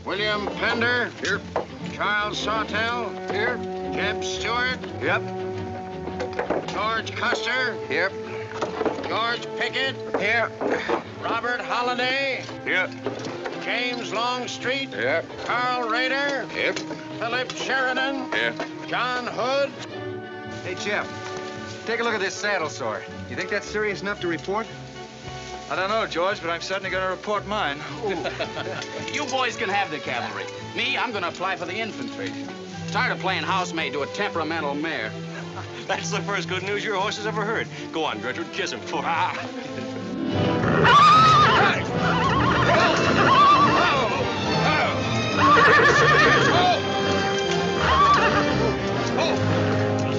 William Pender. Here. Charles Sawtell. Here. Jeb Stewart. Yep. George Custer. Yep. George Pickett. Here. Robert Holliday. Yep. James Longstreet. Yep. Carl Rader. Yep. Philip Sheridan. Here. John Hood. Hey, Jim. Take a look at this saddle sore. You think that's serious enough to report? I don't know, George, but I'm certainly going to report mine. You boys can have the cavalry. Me, I'm going to apply for the infantry. Tired of playing housemaid to a temperamental mare. That's the first good news your horse has ever heard. Go on, Gertrude, kiss him for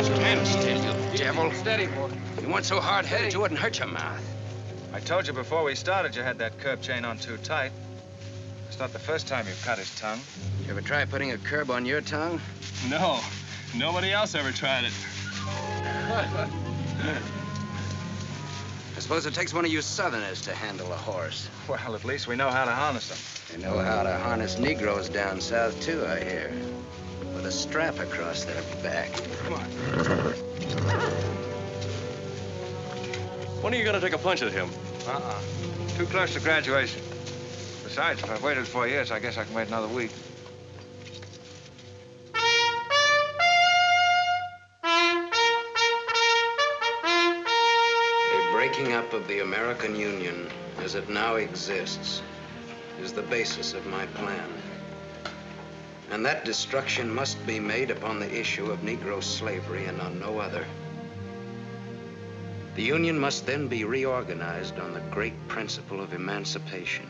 Stand still, you devil. Steady, boy. You weren't so hard-headed, you wouldn't hurt your mouth. I told you before we started you had that curb chain on too tight. It's not the first time you've cut his tongue. You ever try putting a curb on your tongue? No, nobody else ever tried it. I suppose it takes one of you Southerners to handle a horse. Well, at least we know how to harness them. They know how to harness Negroes down south, too, I hear. With a strap across their back. Come on. When are you going to take a punch at him? Too close to graduation. Besides, if I've waited 4 years, I guess I can wait another week. The breaking up of the American Union, as it now exists, is the basis of my plan. And that destruction must be made upon the issue of Negro slavery and on no other. The Union must then be reorganized on the great principle of emancipation.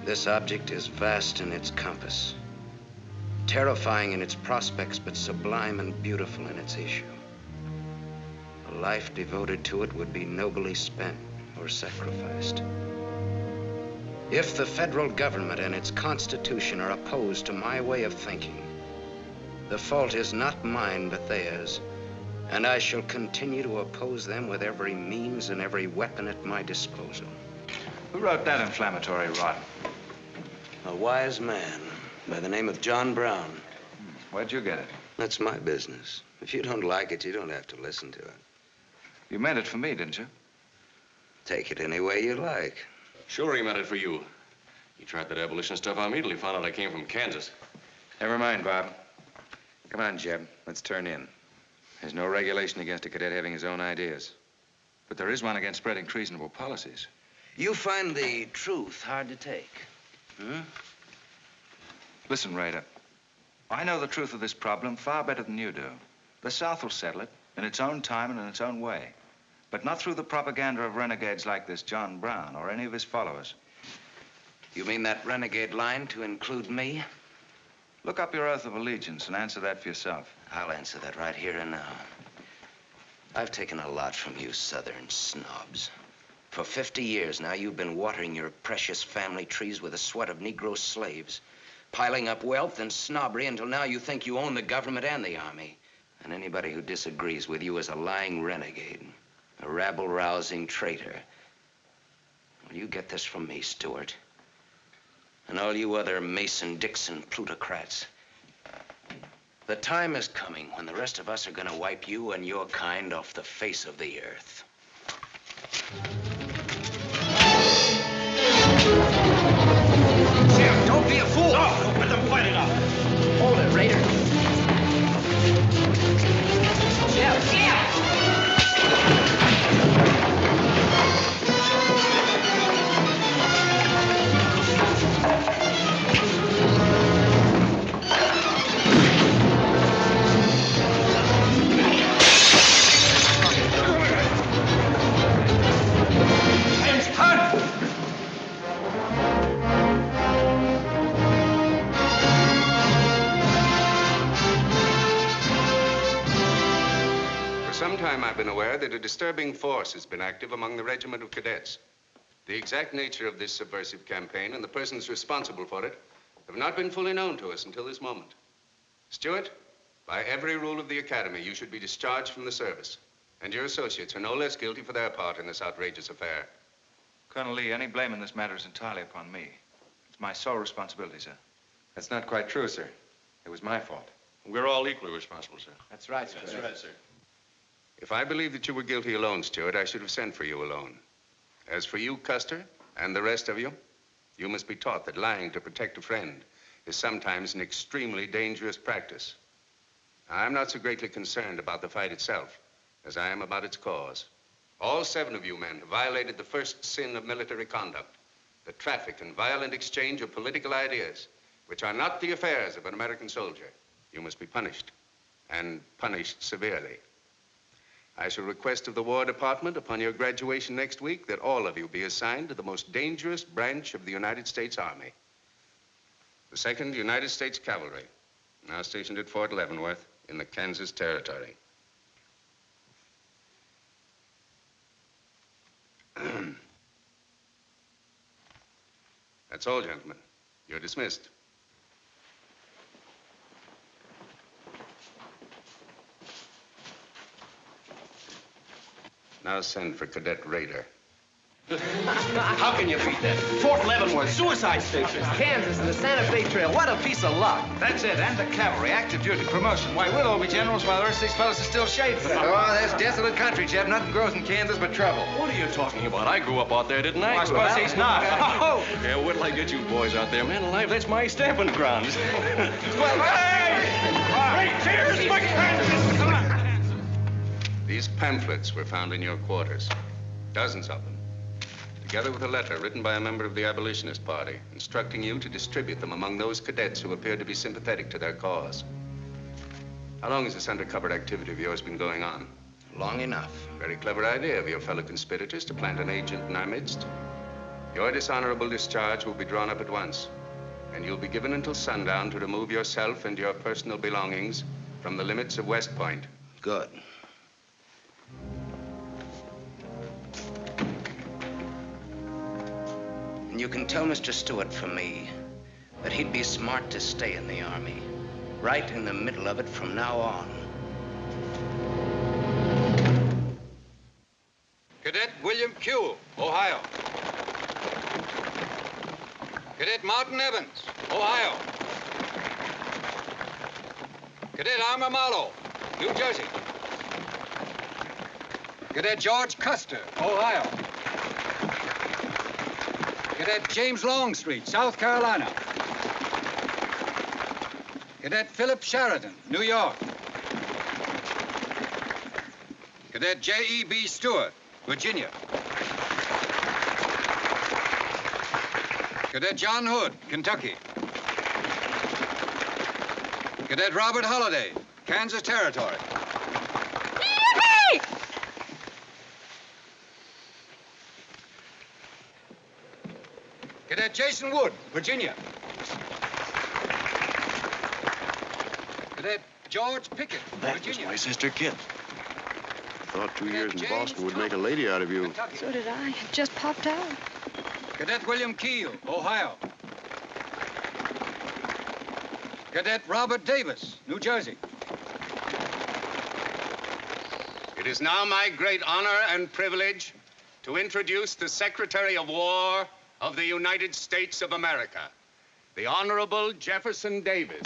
This object is vast in its compass, terrifying in its prospects, but sublime and beautiful in its issue. A life devoted to it would be nobly spent or sacrificed. If the federal government and its constitution are opposed to my way of thinking, the fault is not mine, but theirs. And I shall continue to oppose them with every means and every weapon at my disposal. Who wrote that inflammatory rot? A wise man by the name of John Brown. Where'd you get it? That's my business. If you don't like it, you don't have to listen to it. You meant it for me, didn't you? Take it any way you like. Sure he meant it for you. He tried that abolition stuff on me till he found out I came from Kansas. Never mind, Bob. Come on, Jeb. Let's turn in. There's no regulation against a cadet having his own ideas. But there is one against spreading treasonable policies. You find the truth hard to take, Listen, Raider. I know the truth of this problem far better than you do. The South will settle it in its own time and in its own way. But not through the propaganda of renegades like this John Brown or any of his followers. You mean that renegade line to include me? Look up your oath of allegiance and answer that for yourself. I'll answer that right here and now. I've taken a lot from you Southern snobs. For 50 years now, you've been watering your precious family trees with the sweat of Negro slaves, piling up wealth and snobbery until now you think you own the government and the army. And anybody who disagrees with you is a lying renegade, a rabble-rousing traitor. Well, you get this from me, Stewart. And all you other Mason-Dixon plutocrats. The time is coming when the rest of us are gonna wipe you and your kind off the face of the earth. Jim, don't be a fool! No, let them fight it out! Hold it, Raider. Jim! I've been aware that a disturbing force has been active among the regiment of cadets. The exact nature of this subversive campaign and the persons responsible for it have not been fully known to us until this moment. Stewart, by every rule of the academy, you should be discharged from the service. And your associates are no less guilty for their part in this outrageous affair. Colonel Lee, any blame in this matter is entirely upon me. It's my sole responsibility, sir. That's not quite true, sir. It was my fault. We're all equally responsible, sir. That's right, sir. That's right, sir. If I believed that you were guilty alone, Stewart, I should have sent for you alone. As for you, Custer, and the rest of you, you must be taught that lying to protect a friend is sometimes an extremely dangerous practice. I'm not so greatly concerned about the fight itself as I am about its cause. All 7 of you men have violated the first sin of military conduct, the traffic and violent exchange of political ideas, which are not the affairs of an American soldier. You must be punished, and punished severely. I shall request of the War Department upon your graduation next week that all of you be assigned to the most dangerous branch of the United States Army. The 2nd United States Cavalry, now stationed at Fort Leavenworth in the Kansas Territory. That's all, gentlemen. You're dismissed. Now send for Cadet Raider. How can you beat that? Fort Leavenworth, suicide station. Kansas and the Santa Fe Trail. What a piece of luck. That's it, and the cavalry, active duty, promotion. Why, we'll all be generals while the rest of these fellas are still shades. Oh, that's desolate country, Jeff. Nothing grows in Kansas but trouble. What are you talking about? I great up out there, didn't I? I suppose he's not. Oh! Yeah, wait till I get you boys out there. Man alive, that's my stamping grounds. Well, Hey! Cheers for Kansas! Come on! These pamphlets were found in your quarters. Dozens of them. Together with a letter written by a member of the abolitionist party, instructing you to distribute them among those cadets who appeared to be sympathetic to their cause. How long has this undercover activity of yours been going on? Long enough. Very clever idea of your fellow conspirators to plant an agent in our midst. Your dishonorable discharge will be drawn up at once, and you'll be given until sundown to remove yourself and your personal belongings from the limits of West Point. Good. And you can tell Mr. Stewart from me that he'd be smart to stay in the Army, right in the middle of it from now on. Cadet William Q., Ohio. Cadet Martin Evans, Ohio. Cadet Armour Marlowe, New Jersey. Cadet George Custer, Ohio. Cadet James Longstreet, South Carolina. Cadet Philip Sheridan, New York. Cadet J.E.B. Stewart, Virginia. Cadet John Hood, Kentucky. Cadet Robert Holliday, Kansas Territory. Cadet Jason Wood, Virginia. Cadet George Pickett, Virginia. My sister Kit. Thought 2 years in Boston would make a lady out of you. Kentucky. So did I. It just popped out. Cadet William Keel, Ohio. Cadet Robert Davis, New Jersey. It is now my great honor and privilege to introduce the Secretary of War of the United States of America, the Honorable Jefferson Davis.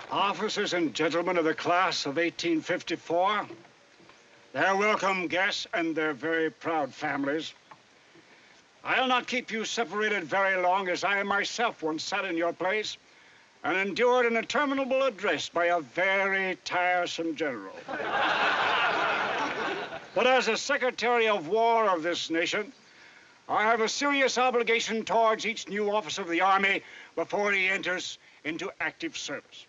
Officers and gentlemen of the class of 1854, their welcome guests and their very proud families, I'll not keep you separated very long, as I myself once sat in your place and endured an interminable address by a very tiresome general. But as a Secretary of War of this nation, I have a serious obligation towards each new officer of the Army before he enters into active service.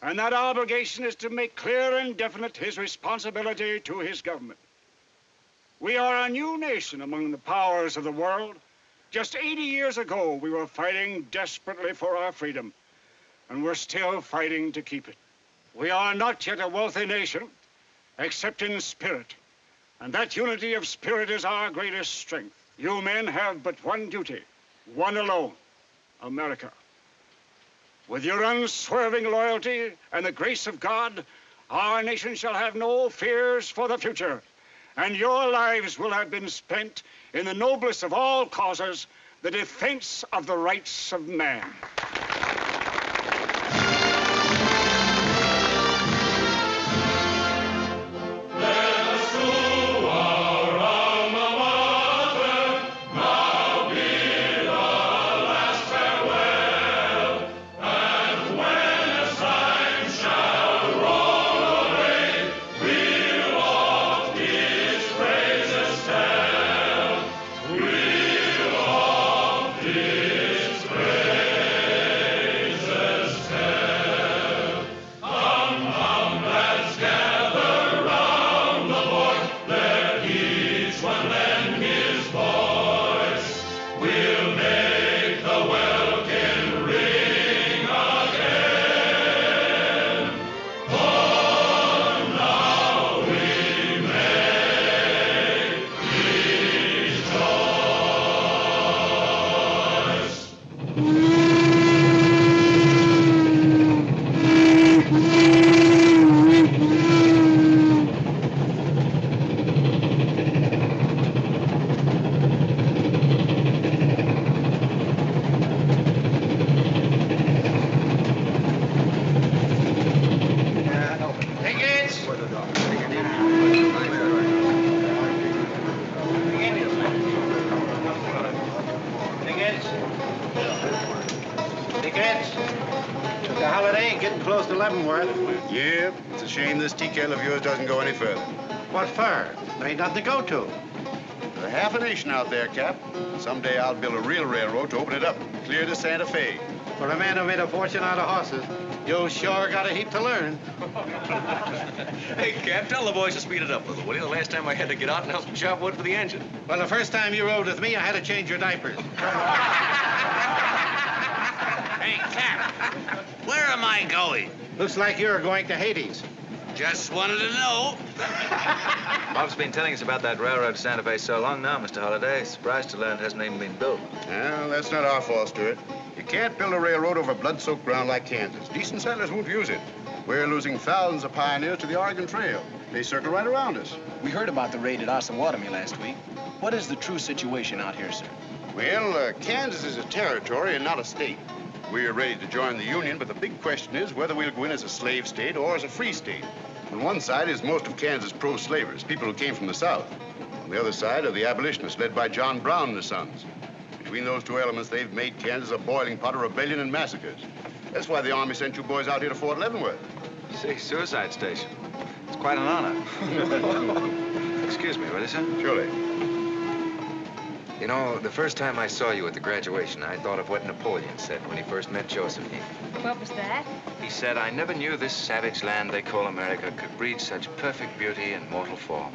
And that obligation is to make clear and definite his responsibility to his government. We are a new nation among the powers of the world. Just 80 years ago, we were fighting desperately for our freedom, and we're still fighting to keep it. We are not yet a wealthy nation, except in spirit, and that unity of spirit is our greatest strength. You men have but one duty, one alone, America. With your unswerving loyalty and the grace of God, our nation shall have no fears for the future, and your lives will have been spent in the noblest of all causes, the defense of the rights of man. Yep, it's a shame this tea kettle of yours doesn't go any further. What for? There ain't nothing to go to. There's half a nation out there, Cap. Someday I'll build a real railroad to open it up, clear to Santa Fe. For a man who made a fortune out of horses, you sure got a heap to learn. Hey, Cap, tell the boys to speed it up a little, will you? The last time I had to get out and help them chop wood for the engine. Well, the first time you rode with me, I had to change your diapers. Hey, Cap, where am I going? Looks like you're going to Hades. Just wanted to know. Bob's been telling us about that railroad to Santa Fe so long now, Mr. Holliday. Surprised to learn it hasn't even been built. Well, that's not our fault, Stuart. You can't build a railroad over blood-soaked ground like Kansas. Decent settlers won't use it. We're losing thousands of pioneers to the Oregon Trail. They circle right around us. We heard about the raid at Osawatomie last week. What is the true situation out here, sir? Well, Kansas is a territory and not a state. We're ready to join the Union, but the big question is whether we'll go in as a slave state or as a free state. On one side is most of Kansas pro-slavers, people who came from the South. On the other side are the abolitionists, led by John Brown and his sons. Between those two elements, they've made Kansas a boiling pot of rebellion and massacres. That's why the Army sent you boys out here to Fort Leavenworth. See, suicide station. It's quite an honor. Excuse me, will you, sir? Surely. You know, the first time I saw you at the graduation, I thought of what Napoleon said when he first met Josephine. What was that? He said, I never knew this savage land they call America could breed such perfect beauty in mortal form.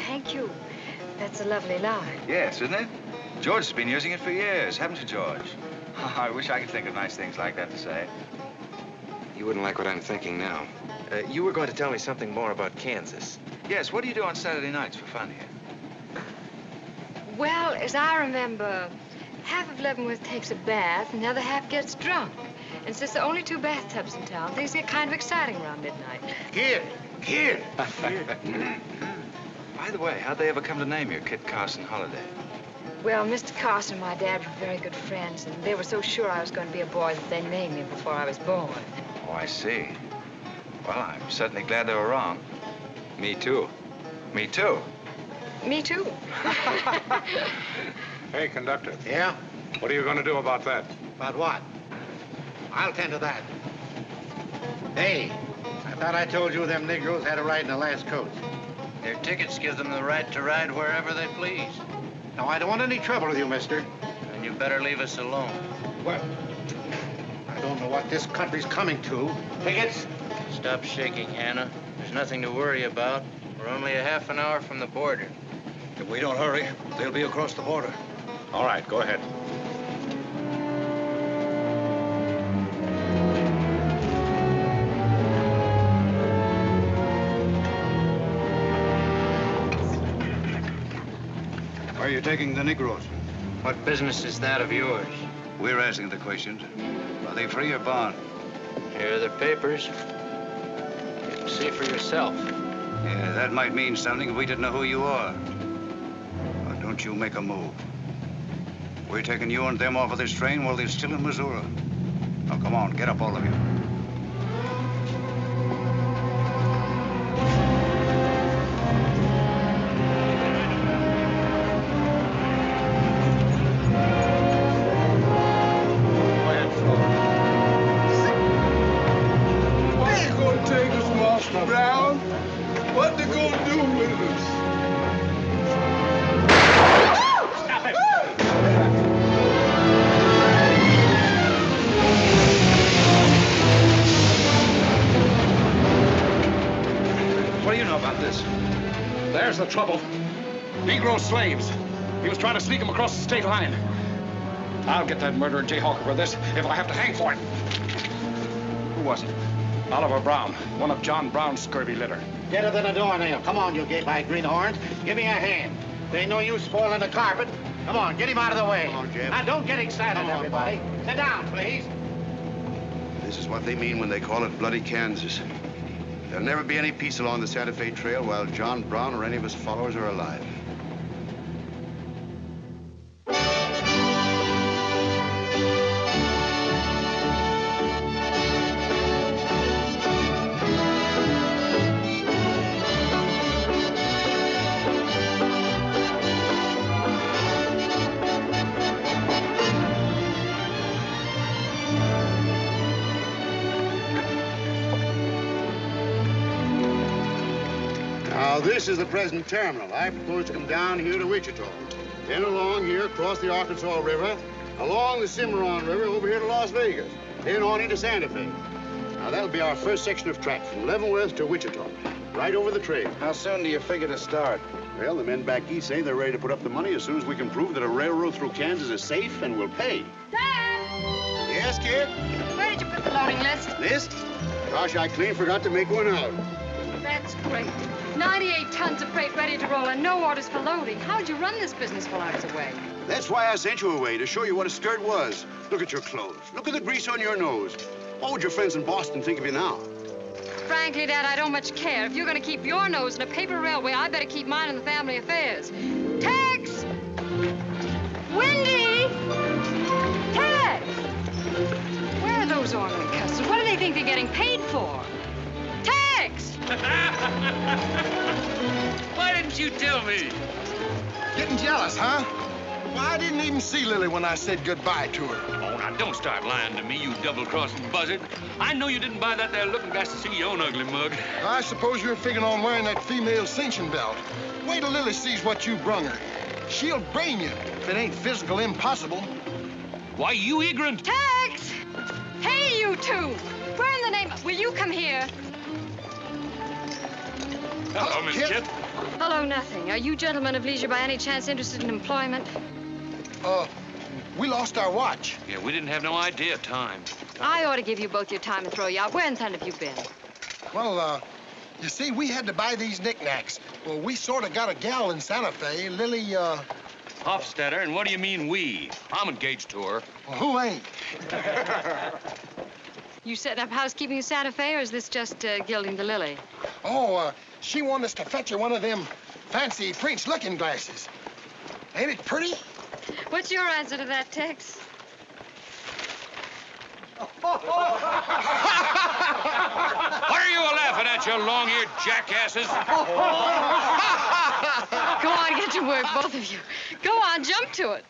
Thank you. That's a lovely line. Yes, isn't it? George has been using it for years, haven't you, George? I wish I could think of nice things like that to say. You wouldn't like what I'm thinking now. You were going to tell me something more about Kansas. Yes, what do you do on Saturday nights for fun here? Well, as I remember, half of Leavenworth takes a bath and the other half gets drunk. And since there are only 2 bathtubs in town, things get kind of exciting around midnight. Kid! By the way, how'd they ever come to name you Kit Carson Holliday? Well, Mr. Carson and my dad were very good friends, and they were so sure I was going to be a boy that they named me before I was born. Oh, I see. Well, I'm certainly glad they were wrong. Me too. Me too. Me too. Hey, conductor. Yeah? What are you going to do about that? About what? I'll tend to that. Hey, I thought I told you them Negroes had a ride in the last coach. Their tickets give them the right to ride wherever they please. Now, I don't want any trouble with you, mister. And you better leave us alone. Well, I don't know what this country's coming to. Tickets? Stop shaking, Hannah. There's nothing to worry about. We're only a half an hour from the border. If we don't hurry, they'll be across the border. All right, go ahead. Where are you taking the Negroes? What business is that of yours? We're asking the questions. Are they free or bond? Here are the papers. You can see for yourself. Yeah, that might mean something if we didn't know who you are. But don't you make a move. We're taking you and them off of this train while they're still in Missouri. Now, come on, get up, all of you. Brown, what they gonna do with us? Stop it! What do you know about this? There's the trouble. Negro slaves. He was trying to sneak them across the state line. I'll get that murdering Jayhawk over this if I have to hang for it. Who was it? Oliver Brown, one of John Brown's scurvy litter. Get than a doornail. Come on, you gay-eyed greenhorns. Give me a hand. There ain't no use spoiling the carpet. Come on, get him out of the way. Come on, Jeff. Now, don't get excited, everybody. Sit down, please. This is what they mean when they call it bloody Kansas. There'll never be any peace along the Santa Fe Trail while John Brown or any of his followers are alive. Now, this is the present terminal. I propose to come down here to Wichita, then along here, across the Arkansas River, along the Cimarron River, over here to Las Vegas, then on into Santa Fe. Now, that'll be our first section of track from Leavenworth to Wichita, right over the trail. How soon do you figure to start? Well, the men back east say they're ready to put up the money as soon as we can prove that a railroad through Kansas is safe and will pay. Dad! Yes, kid? Where did you put the loading list? List? Gosh, I clean forgot to make one out. That's great. 98 tons of freight ready to roll and no orders for loading. How'd you run this business while I was away? That's why I sent you away, to show you what a skirt was. Look at your clothes. Look at the grease on your nose. What would your friends in Boston think of you now? Frankly, Dad, I don't much care. If you're going to keep your nose in a paper railway, I better keep mine in the family affairs. Tex! Wendy! Tex! Where are those ornery customers? What do they think they're getting paid for? Tex! Why didn't you tell me? Getting jealous, huh? Well, I didn't even see Lily when I said goodbye to her. Oh, now don't start lying to me, you double-crossing buzzard. I know you didn't buy that there looking glass to see your own ugly mug. I suppose you're figuring on wearing that female cinching belt. Wait till Lily sees what you brung her. She'll brain you if it ain't physical impossible. Why, you ignorant. Tex! Hey, you two! Where in the name of... Will you come here? Hello, Miss Kit. Hello, nothing. Are you gentlemen of leisure by any chance interested in employment? We lost our watch. Yeah, we didn't have no idea of time. I ought to give you both your time and throw you out. Where in thunder have you been? Well, you see, we had to buy these knickknacks. Well, we sort of got a gal in Santa Fe, Lily, Hofstadter, and what do you mean we? I'm engaged to her. Well, who ain't? You setting up housekeeping in Santa Fe, or is this just gilding the lily? Oh, she wanted us to fetch her one of them fancy French looking glasses. Ain't it pretty? What's your answer to that, Tex? What are you laughing at, you long-eared jackasses? Go on, get to work, both of you. Go on, jump to it.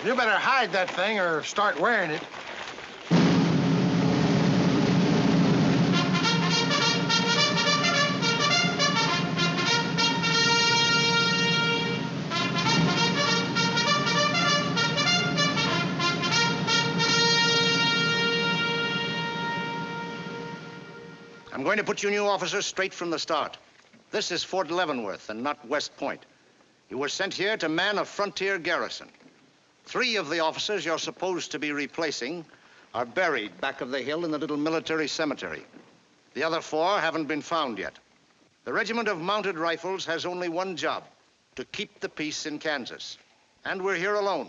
You better hide that thing or start wearing it. I'm going to put you new officers straight from the start. This is Fort Leavenworth and not West Point. You were sent here to man a frontier garrison. 3 of the officers you're supposed to be replacing are buried back of the hill in the little military cemetery. The other 4 haven't been found yet. The Regiment of Mounted Rifles has only one job, to keep the peace in Kansas. And we're here alone.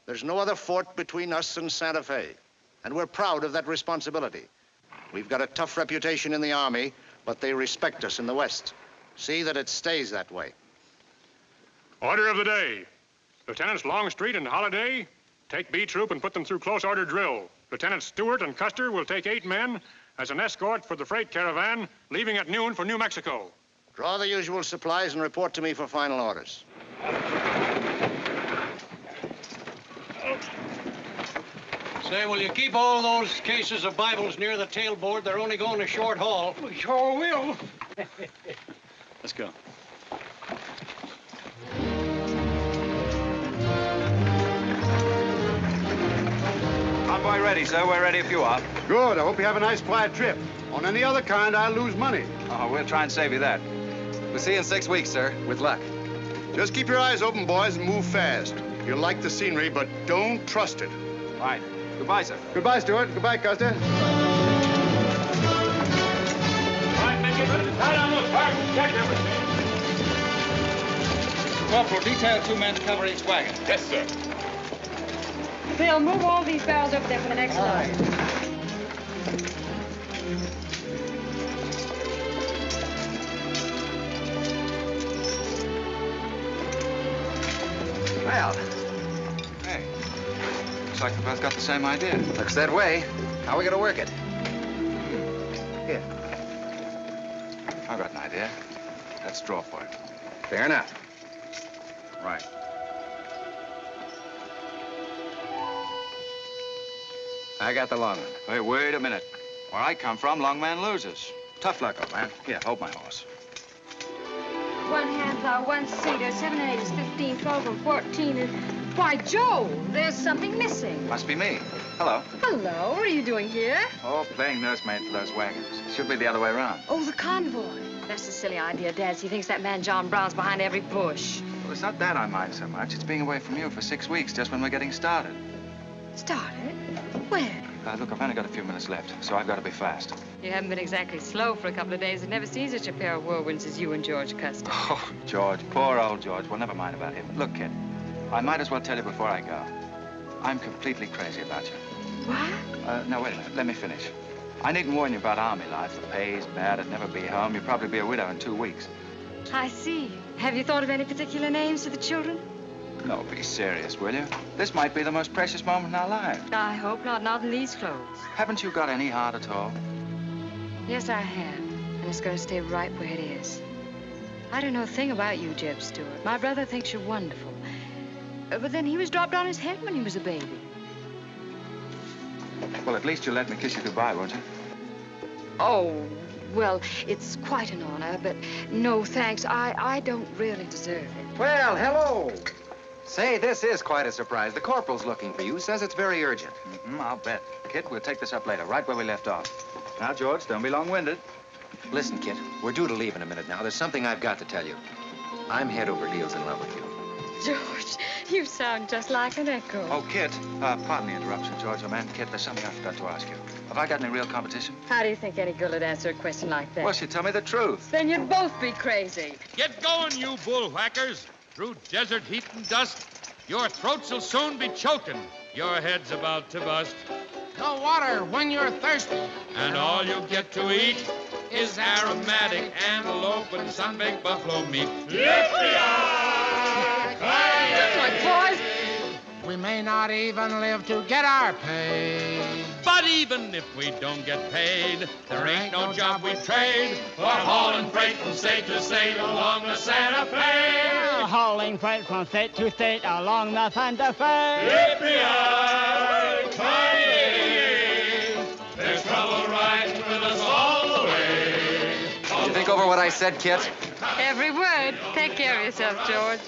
There's no other fort between us and Santa Fe. And we're proud of that responsibility. We've got a tough reputation in the Army, but they respect us in the West. See that it stays that way. Order of the day. Lieutenants Longstreet and Holliday, take B Troop and put them through close order drill. Lieutenants Stewart and Custer will take 8 men as an escort for the freight caravan, leaving at noon for New Mexico. Draw the usual supplies and report to me for final orders. Say, will you keep all those cases of Bibles near the tailboard? They're only going a short haul. We sure will. Let's go. Convoy ready, sir. We're ready if you are. Good. I hope you have a nice, quiet trip. On any other kind, I'll lose money. Oh, we'll try and save you that. We'll see you in 6 weeks, sir, with luck. Just keep your eyes open, boys, and move fast. You'll like the scenery, but don't trust it. Right. Goodbye, sir. Goodbye, Stewart. Goodbye, Custer. All right, men, get ready to tie down those wagons. Check everything. Corporal, detail 2 men to cover each wagon. Yes, sir. Bill, move all these barrels over there for the next load. Well, hey, looks like we both got the same idea. Looks that way. How are we going to work it? Here. I've got an idea. Let's draw for it. Fair enough. Right. I got the long one. Hey, wait a minute. Where I come from, long man loses. Tough luck, old man. Here, hold my horse. 1 handbar, 1 seater, 7 and 8 is 15, 12 and 14 and... Why, Joe, there's something missing. Must be me. Hello. Hello, what are you doing here? Oh, playing nursemaid for those wagons. Should be the other way around. Oh, the convoy. That's a silly idea, Dad. He thinks that man John Brown's behind every bush. Well, it's not that I mind so much. It's being away from you for 6 weeks, just when we're getting started. Started? Where? Look, I've only got a few minutes left, so I've got to be fast. You haven't been exactly slow for a couple of days. I've never seen such a pair of whirlwinds as you and George Custer. Oh, George, poor old George. Well, never mind about him. Look, kid, I might as well tell you before I go. I'm completely crazy about you. What? No, wait a minute. Let me finish. I needn't warn you about army life. The pay's bad. I'd never be home. You'd probably be a widow in 2 weeks. I see. Have you thought of any particular names for the children? No, be serious, will you? This might be the most precious moment in our lives. I hope not. Not in these clothes. Haven't you got any heart at all? Yes, I have. And it's going to stay right where it is. I don't know a thing about you, Jeb Stewart. My brother thinks you're wonderful. But then he was dropped on his head when he was a baby. Well, at least you'll let me kiss you goodbye, won't you? Oh, well, it's quite an honor, but no thanks. I don't really deserve it. Well, hello. Say, this is quite a surprise. The corporal's looking for you. Says it's very urgent. I'll bet. Kit, we'll take this up later, right where we left off. Now, George, don't be long-winded. Listen, Kit, we're due to leave in a minute now. There's something I've got to tell you. I'm head over heels in love with you. George, you sound just like an echo. Oh, Kit, pardon the interruption, George, old man. Kit, there's something I forgot to ask you. Have I got any real competition? How do you think any girl would answer a question like that? Well, she'd tell me the truth. Then you'd both be crazy. Get going, you bullwhackers. Through desert heat and dust, your throats will soon be choking. Your head's about to bust. No water when you're thirsty. And all you get to eat is aromatic antelope and sun-baked buffalo meat. That's right, boys. We may not even live to get our pay. But even if we don't get paid, there ain't no job we'd trade for hauling freight from state to state along the Santa Fe. Hauling freight from state to state along the Santa Fe. Yippee-yi-ki-yay. There's trouble riding with us all the way. Did you think over what I said, Kit? Every word. Take care of yourself, George.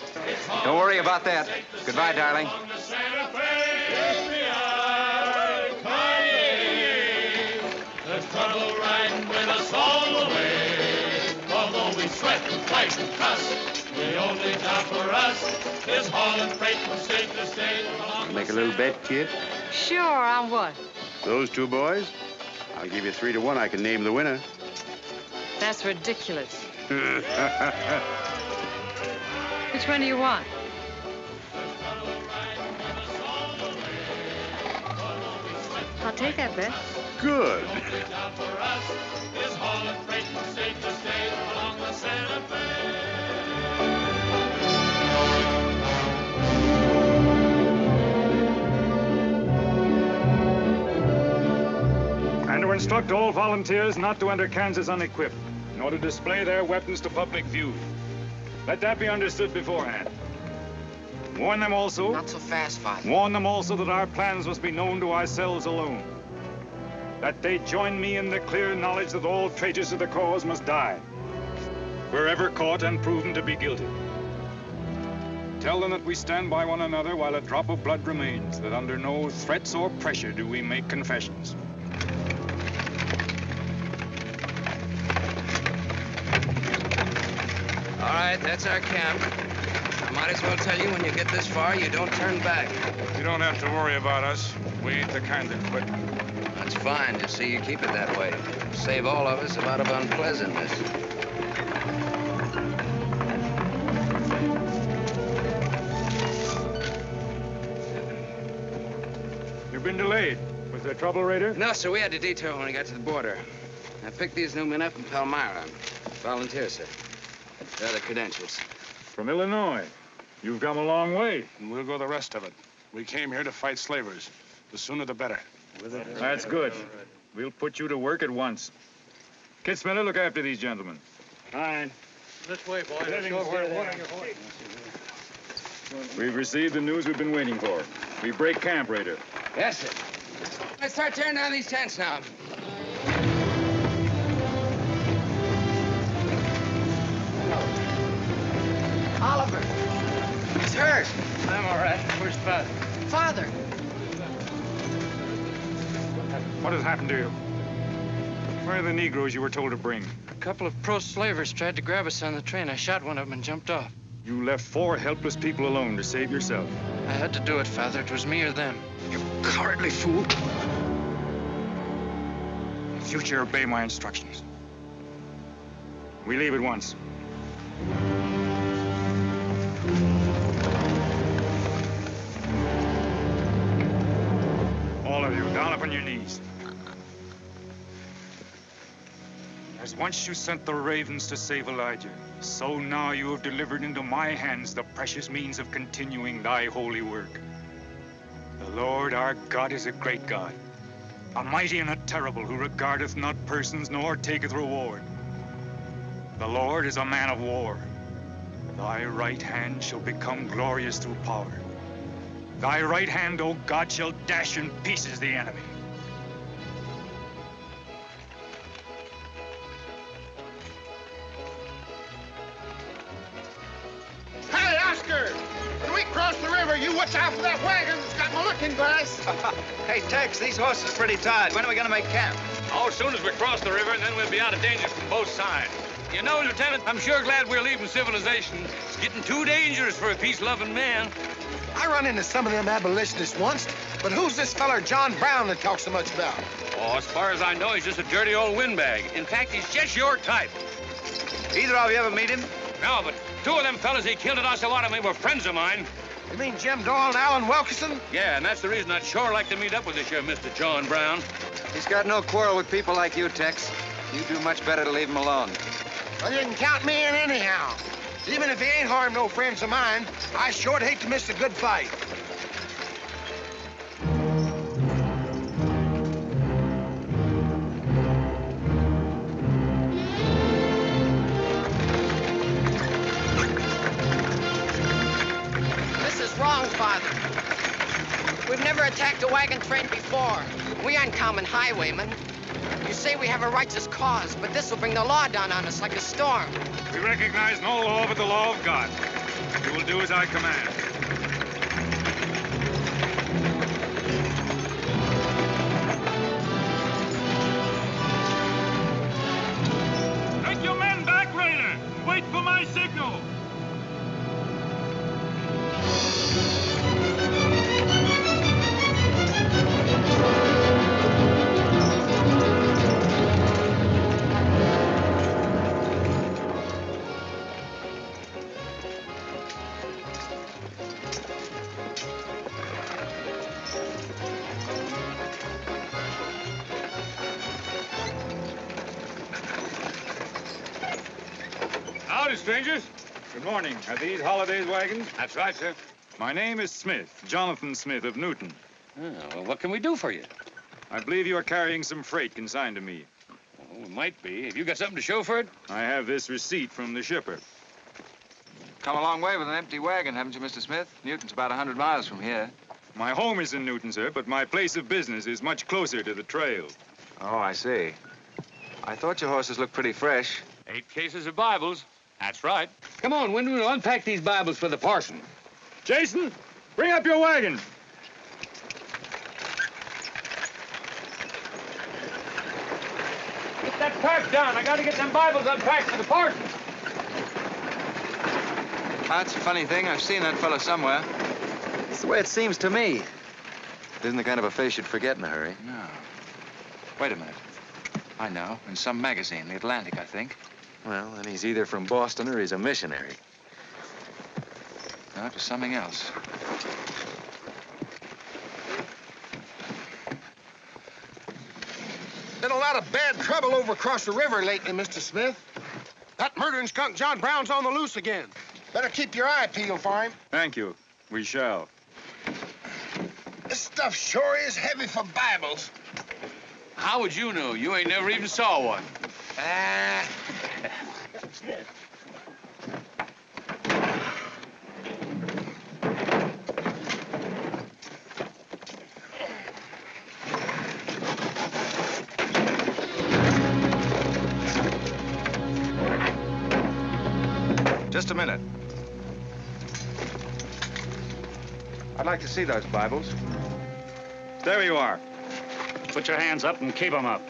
Don't worry about that. Goodbye, darling. There's trouble riding with us all the way. Although we sweat and fight and cuss, the only job for us is hauling freight from state to state. Make a little bet, kid? Sure, on what? Those 2 boys? I'll give you 3 to 1. I can name the winner. That's ridiculous. Which one do you want? I'll take that bet. good. The only job for us is hauling freight from state to state along the Santa Fe. And to instruct all volunteers not to enter Kansas unequipped, nor to display their weapons to public view. Let that be understood beforehand. Warn them also... Not so fast, Father. Warn them also that our plans must be known to ourselves alone. That they join me in the clear knowledge that all traitors to the cause must die, wherever caught and proven to be guilty. Tell them that we stand by one another while a drop of blood remains, that under no threats or pressure do we make confessions. All right, that's our camp. I might as well tell you when you get this far, you don't turn back. You don't have to worry about us. We ain't the kind that quit. That's fine. Just see you keep it that way. Save all of us a lot of unpleasantness. You've been delayed. Was there trouble, Raider? No, sir. We had to detour when we got to the border. I picked these new men up in Palmyra. Volunteers, sir. They're the credentials. From Illinois. You've come a long way. And we'll go the rest of it. We came here to fight slavers. The sooner the better. That's good. We'll put you to work at once. Kid Spiller, look after these gentlemen. Fine. This way, boys. Show where water your horse. We've received the news we've been waiting for. We break camp, Raider. Yes, sir. Let's start tearing down these tents now. Oliver. He's hurt. I'm all right. Where's Father? Father. What has happened to you? Where are the Negroes you were told to bring? A couple of pro-slavers tried to grab us on the train. I shot one of them and jumped off. You left 4 helpless people alone to save yourself. I had to do it, Father. It was me or them. You cowardly fool. In future, obey my instructions. We leave at once. All of you, down upon your knees. As once you sent the ravens to save Elijah, so now you have delivered into my hands the precious means of continuing thy holy work. The Lord our God is a great God, a mighty and a terrible, who regardeth not persons nor taketh reward. The Lord is a man of war. Thy right hand shall become glorious through power. Thy right hand, O God, shall dash in pieces the enemy. Hey, Oscar! When we cross the river, you watch out for that wagon that's got my looking glass. Hey, Tex, these horses are pretty tired. When are we going to make camp? Oh, as soon as we cross the river, and then we'll be out of danger from both sides. You know, Lieutenant, I'm sure glad we're leaving civilization. It's getting too dangerous for a peace-loving man. I run into some of them abolitionists once, but who's this feller John Brown that talks so much about? Oh, as far as I know, he's just a dirty old windbag. In fact, he's just your type. Either of you ever meet him? No, but 2 of them fellas he killed at Osawatomie were friends of mine. You mean Jim Doyle and Alan Wilkerson? Yeah, and that's the reason I'd sure like to meet up with this here Mr. John Brown. He's got no quarrel with people like you, Tex. You do much better to leave him alone. Well, you can count me in anyhow. Even if he ain't harmed no friends of mine, I sure hate to miss a good fight. This is wrong, Father. We've never attacked a wagon train before. We aren't common highwaymen. You say we have a righteous cause, but this will bring the law down on us like a storm. We recognize no law but the law of God. You will do as I command. Take your men back, Raider. Wait for my signal. morning, strangers. Good morning. Are these Holiday's wagons? That's right, sir. My name is Smith, Jonathan Smith of Newton. Oh, well, what can we do for you? I believe you are carrying some freight consigned to me. Oh, it might be. Have you got something to show for it? I have this receipt from the shipper. Come a long way with an empty wagon, haven't you, Mr. Smith? Newton's about 100 miles from here. My home is in Newton, sir, but my place of business is much closer to the trail. Oh, I see. I thought your horses looked pretty fresh. 8 cases of Bibles. That's right. Come on, Wyndham, we'll unpack these Bibles for the parson. Jason, bring up your wagon. Get that pack down. I gotta get them Bibles unpacked for the parson. That's a funny thing. I've seen that fellow somewhere. It's the way it seems to me. It isn't the kind of a face you'd forget in a hurry. No. Wait a minute. I know. In some magazine, The Atlantic, I think. Well, then he's either from Boston or he's a missionary. No, it was something else. Been a lot of bad trouble over across the river lately, Mr. Smith. That murdering skunk John Brown's on the loose again. Better keep your eye peeled for him. Thank you. We shall. This stuff sure is heavy for Bibles. How would you know? You ain't never even saw one. Just a minute. I'd like to see those Bibles. There you are. Put your hands up and keep them up.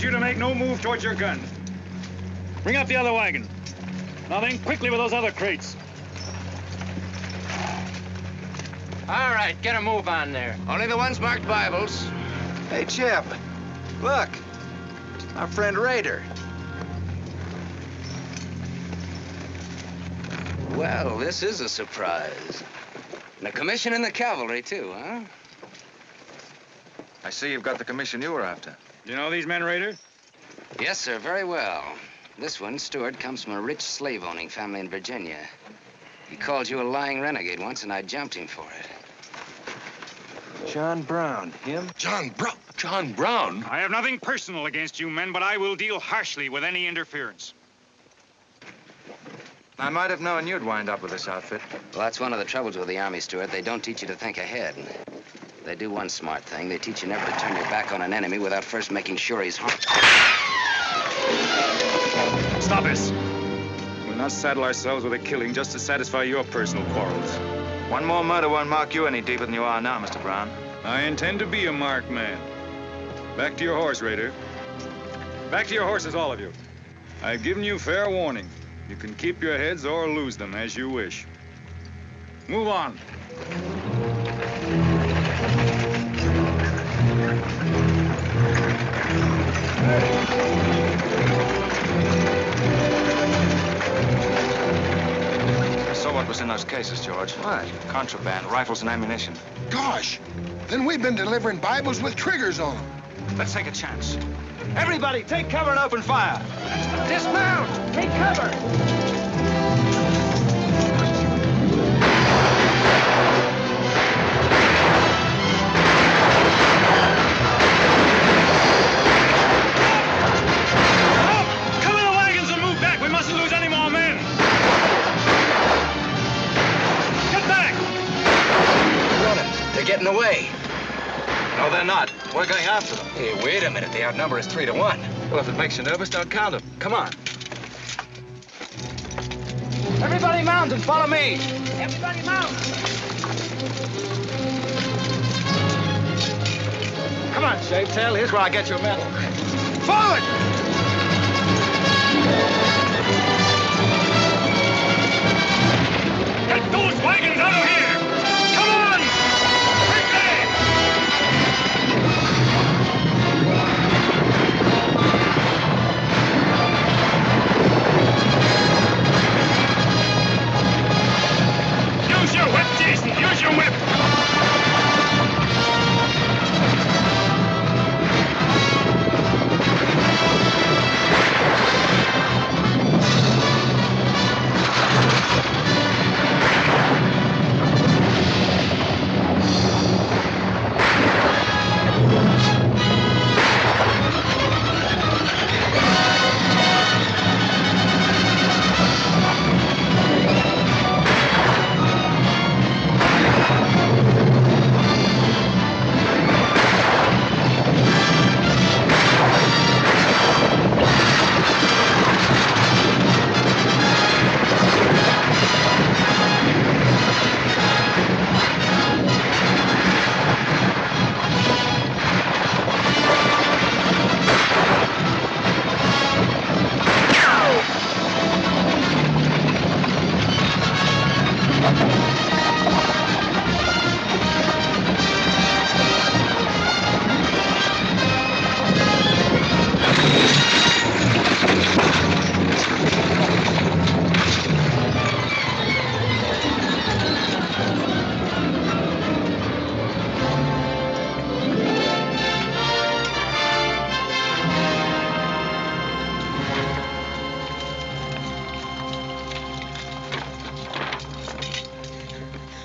You to make no move towards your gun. Bring up the other wagon. Now then, quickly with those other crates. All right, get a move on there. Only the ones marked Bibles. Hey, Chip, look. Our friend Rader. Well, this is a surprise. And a commission in the cavalry, too, huh? I see you've got the commission you were after. Do you know these men, Rader? Yes, sir, very well. This one, Stewart, comes from a rich slave-owning family in Virginia. He called you a lying renegade once, and I jumped him for it. John Brown, him? John Brown? John Brown? I have nothing personal against you men, but I will deal harshly with any interference. I might have known you'd wind up with this outfit. Well, that's one of the troubles with the Army, Stewart. They don't teach you to think ahead. They do one smart thing. They teach you never to turn your back on an enemy without first making sure he's harmed. Stop this. We'll not saddle ourselves with a killing just to satisfy your personal quarrels. One more murder won't mark you any deeper than you are now, Mr. Brown. I intend to be a marked man. Back to your horse, Rader. Back to your horses, all of you. I've given you fair warning. You can keep your heads or lose them as you wish. Move on. I saw what was in those cases, George. What? Contraband, rifles and ammunition. Gosh, then we've been delivering Bibles with triggers on them. Let's take a chance. Everybody, take cover and open fire. Dismount! Take cover! Cover the wagons and move back. We mustn't lose any more men. Get back! Running. They're getting away. No, they're not. We're going after them. Hey, wait a minute. They outnumber us 3 to 1. Well, if it makes you nervous, don't count them. Come on. Everybody mount and follow me. Everybody mount. Come on, Shave Tail. Here's where I get your medal. Forward! Get those wagons out of here! Come on! Quickly! Use your whip, Jason! Use your whip!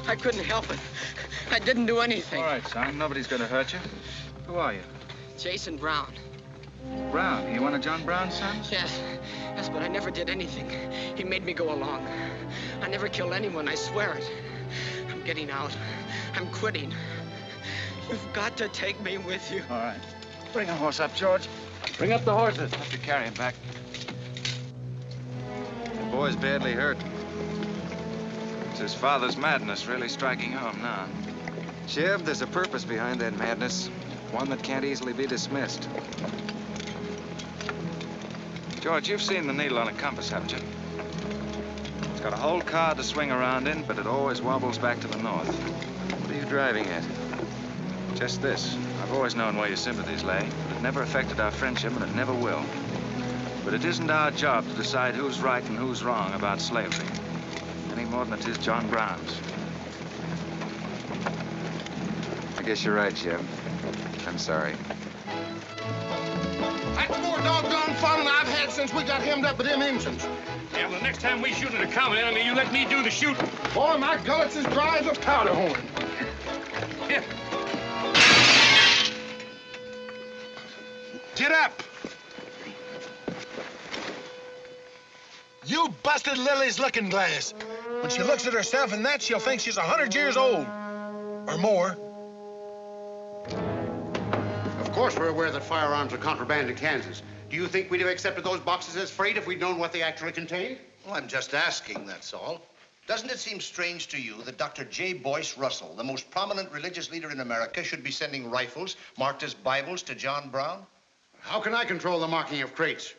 I couldn't help it. I didn't do anything. All right, son. Nobody's going to hurt you. Who are you? Jason Brown. Brown. You one of John Brown's sons? Yes. Yes, but I never did anything. He made me go along. I never killed anyone, I swear it. I'm getting out. I'm quitting. You've got to take me with you. All right. Bring a horse up, George. Bring up the horses. Have to carry him back. The boy's badly hurt. It's his father's madness really striking home now. Chev, there's a purpose behind that madness. One that can't easily be dismissed. George, you've seen the needle on a compass, haven't you? It's got a whole card to swing around in, but it always wobbles back to the north. What are you driving at? Just this. I've always known where your sympathies lay. It never affected our friendship, and it never will. But it isn't our job to decide who's right and who's wrong about slavery. Any more than it is John Brown's. I guess you're right, Chev. I'm sorry. That's more doggone fun than I've had since we got hemmed up with them engines. Yeah, well, the next time we shoot at a common enemy, you let me do the shooting. Boy, my gullets as dry as a powder horn. Here. Get up. You busted Lily's looking glass. When she looks at herself in that, she'll think she's 100 years old. Or more. Of course we're aware that firearms are contraband in Kansas. Do you think we'd have accepted those boxes as freight if we'd known what they actually contained? Well, I'm just asking, that's all. Doesn't it seem strange to you that Dr. J. Boyce Russell, the most prominent religious leader in America, should be sending rifles marked as Bibles to John Brown? How can I control the marking of crates?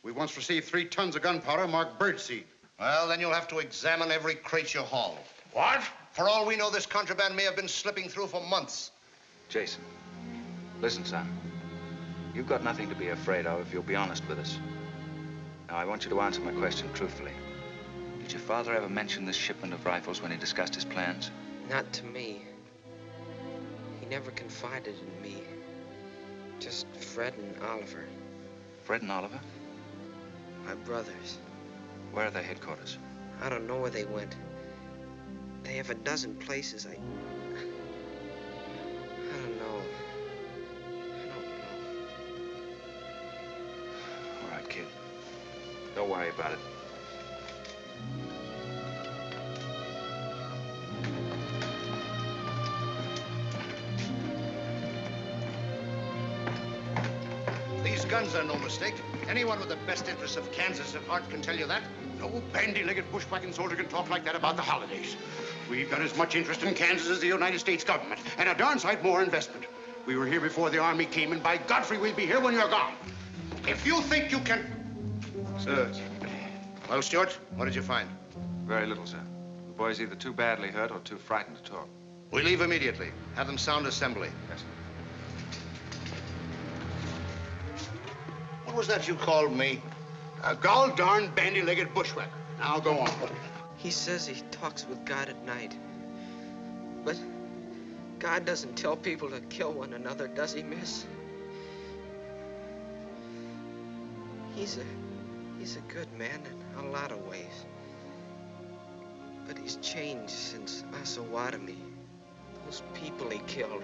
We once received 3 tons of gunpowder marked birdseed. Well, then you'll have to examine every crate you haul. What? For all we know, this contraband may have been slipping through for months. Jason, listen, son. You've got nothing to be afraid of if you'll be honest with us. Now, I want you to answer my question truthfully. Did your father ever mention this shipment of rifles when he discussed his plans? Not to me. He never confided in me. Just Fred and Oliver. Fred and Oliver? My brothers. Where are their headquarters? I don't know where they went. They have a dozen places. I don't know. All right, kid. Don't worry about it. These guns are no mistake. Anyone with the best interests of Kansas at heart can tell you that. No bandy-legged bushwhacking soldier can talk like that about the holidays. We've got as much interest in Kansas as the United States government, and a darn sight more investment. We were here before the army came, and by Godfrey, we'll be here when you're gone. If you think you can... Sir. Well, Stuart, what did you find? Very little, sir. The boy's either too badly hurt or too frightened to talk. We leave immediately. Have them sound assembly. Yes, sir. What was that you called me? A gall-darn bandy-legged bushwhacker. Now go on. He says he talks with God at night. But God doesn't tell people to kill one another, does he, miss? He's a good man in a lot of ways. But he's changed since Osawatomie. Those people he killed.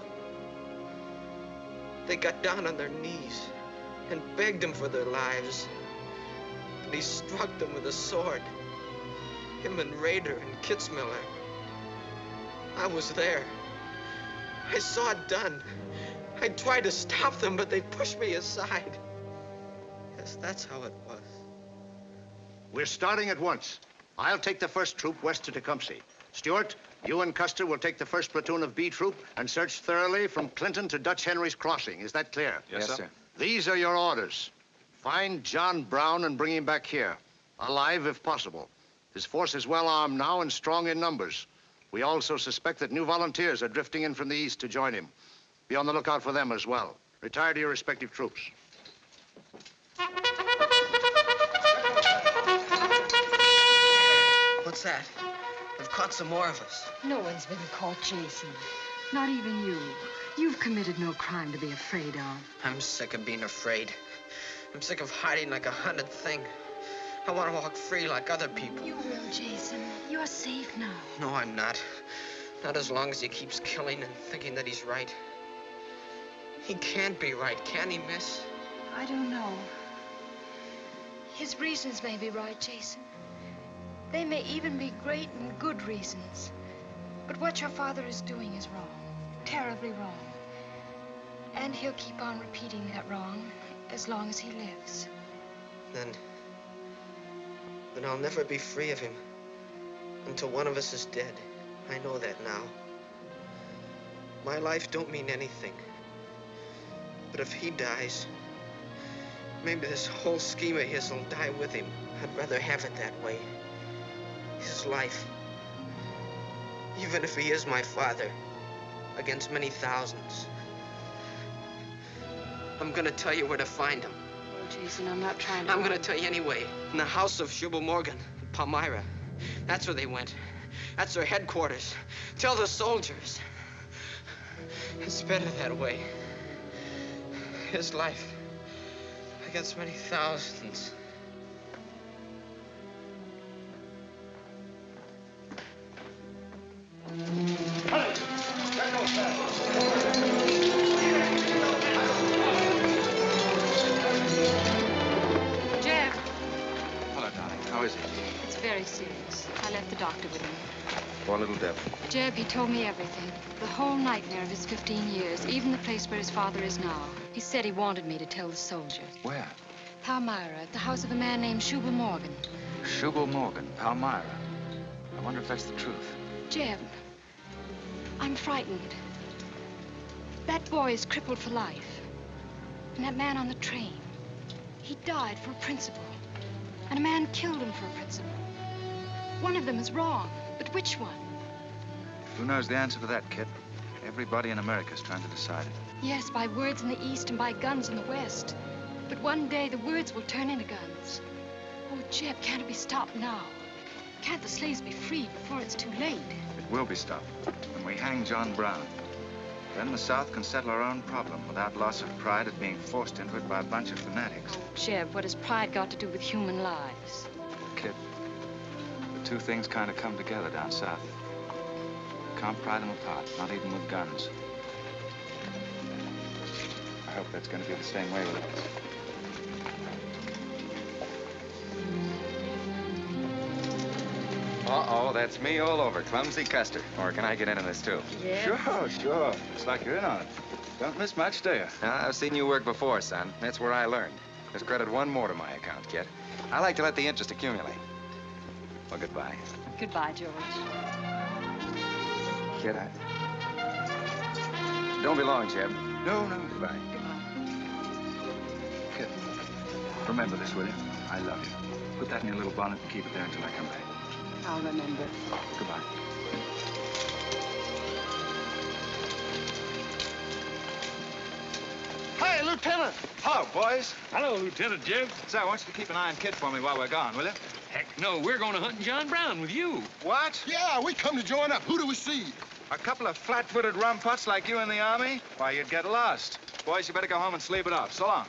They got down on their knees and begged him for their lives. But he struck them with a sword. Him and Rader and Kitzmiller. I was there. I saw it done. I tried to stop them, but they pushed me aside. Yes, that's how it was. We're starting at once. I'll take the first troop west to Tecumseh. Stuart, you and Custer will take the first platoon of B Troop and search thoroughly from Clinton to Dutch Henry's Crossing. Is that clear? Yes, sir. These are your orders. Find John Brown and bring him back here, alive if possible. His force is well armed now and strong in numbers. We also suspect that new volunteers are drifting in from the east to join him. Be on the lookout for them as well. Retire to your respective troops. What's that? They've caught some more of us. No one's been caught, Jason. Not even you. You've committed no crime to be afraid of. I'm sick of being afraid. I'm sick of hiding like a hunted thing. I want to walk free like other people. You will, Jason. You're safe now. No, I'm not. Not as long as he keeps killing and thinking that he's right. He can't be right, can he, miss? I don't know. His reasons may be right, Jason. They may even be great and good reasons. But what your father is doing is wrong. Terribly wrong. And he'll keep on repeating that wrong as long as he lives. Then I'll never be free of him until one of us is dead. I know that now. My life don't mean anything. But if he dies, maybe this whole scheme of his will die with him. I'd rather have it that way. His life. Even if he is my father, against many thousands. I'm gonna tell you where to find him. Oh, Jason, I'm not trying to... I'm gonna tell you anyway. In the house of Shubal Morgan, in Palmyra. That's where they went. That's their headquarters. Tell the soldiers. It's better that way. His life against many thousands. Jeb. Hello, darling. How is he? It's very serious. I left the doctor with him. Poor little Deb. Jeb, he told me everything. The whole nightmare of his 15 years, even the place where his father is now. He said he wanted me to tell the soldiers. Where? Palmyra, at the house of a man named Shubal Morgan. Shubal Morgan, Palmyra. I wonder if that's the truth. Jeb, I'm frightened. That boy is crippled for life. And that man on the train, he died for a principle. And a man killed him for a principle. One of them is wrong, but which one? Who knows the answer to that, kid? Everybody in America's trying to decide it. Yes, by words in the East and by guns in the West. But one day the words will turn into guns. Oh, Jeb, can't it be stopped now? Can't the slaves be freed before it's too late? It will be stopped when we hang John Brown. Then the South can settle our own problem without loss of pride at being forced into it by a bunch of fanatics. Jeb, what has pride got to do with human lives? Kid, the two things kind of come together down south. Can't pry them apart, not even with guns. I hope that's going to be the same way with us. Uh-oh, that's me all over, Clumsy Custer. Or can I get into this, too? Yeah. Sure. It's like you're in on it. Don't miss much, do you? I've seen you work before, son. That's where I learned. Just credit one more to my account, kid. I like to let the interest accumulate. Well, goodbye. Goodbye, George. Kid, don't be long, Jeb. No, goodbye. Kid, remember this, will you? I love you. Put that in your little bonnet and keep it there until I come back. I'll remember. Goodbye. Hey, Lieutenant. Hello, boys. Hello, Lieutenant Jeb. Say, I want you to keep an eye on Kid for me while we're gone, will you? Heck no, we're going to hunt John Brown with you. What? Yeah, we come to join up. Who do we see? A couple of flat-footed rumputs like you in the Army? Why, you'd get lost. Boys, you better go home and sleep it off. So long.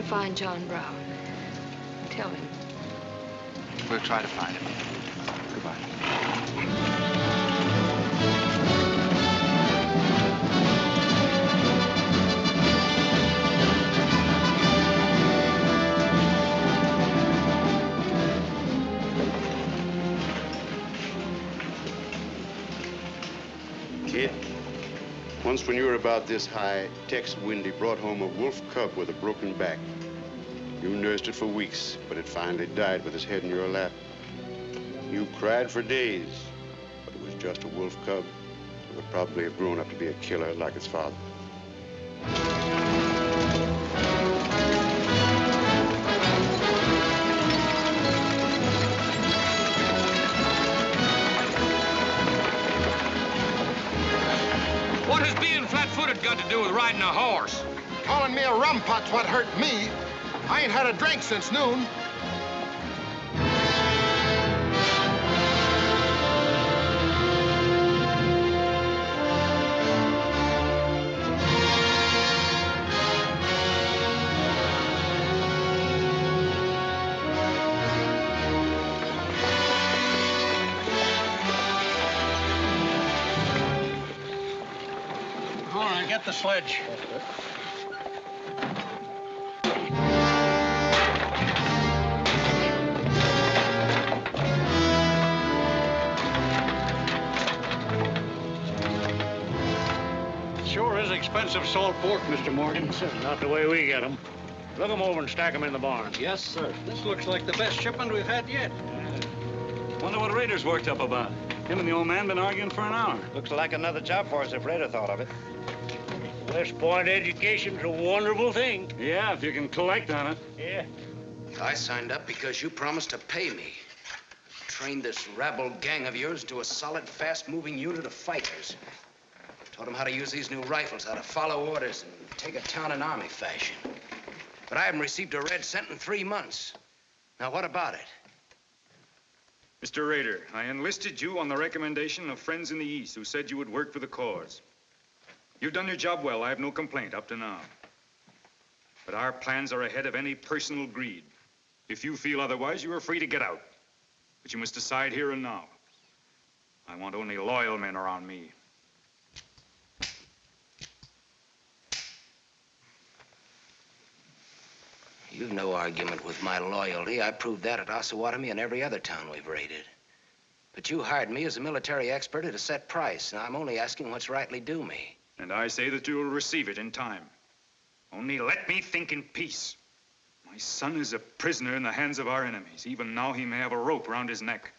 Find John Brown. Tell him. We'll try to find him. Goodbye. Kid, once when you were about this high, Tex Windy brought home a wolf cub with a broken back. You nursed it for weeks, but it finally died with its head in your lap. You cried for days, but it was just a wolf cub. It would probably have grown up to be a killer like its father. What has being flat-footed got to do with riding a horse? Calling me a rumput's what hurt me. I ain't had a drink since noon. All right, get the sledge. Sure is expensive salt pork, Mr. Morgan. Not the way we get them. Look them over and stack them in the barn. Yes, sir. This looks like the best shipment we've had yet. Wonder what Rader's worked up about. Him and the old man been arguing for an hour. Looks like another job for us if Rader thought of it. West Point education's a wonderful thing. Yeah, if you can collect on it. Yeah. I signed up because you promised to pay me. Trained this rabble gang of yours into a solid, fast-moving unit of fighters. Taught them how to use these new rifles, how to follow orders, and take a town in army fashion. But I haven't received a red cent in 3 months. Now, what about it? Mr. Rader, I enlisted you on the recommendation of friends in the East who said you would work for the cause. You've done your job well. I have no complaint up to now. But our plans are ahead of any personal greed. If you feel otherwise, you are free to get out. But you must decide here and now. I want only loyal men around me. You've no argument with my loyalty. I proved that at Osawatomie and every other town we've raided. But you hired me as a military expert at a set price. Now, I'm only asking what's rightly due me. And I say that you will receive it in time. Only let me think in peace. My son is a prisoner in the hands of our enemies. Even now, he may have a rope around his neck.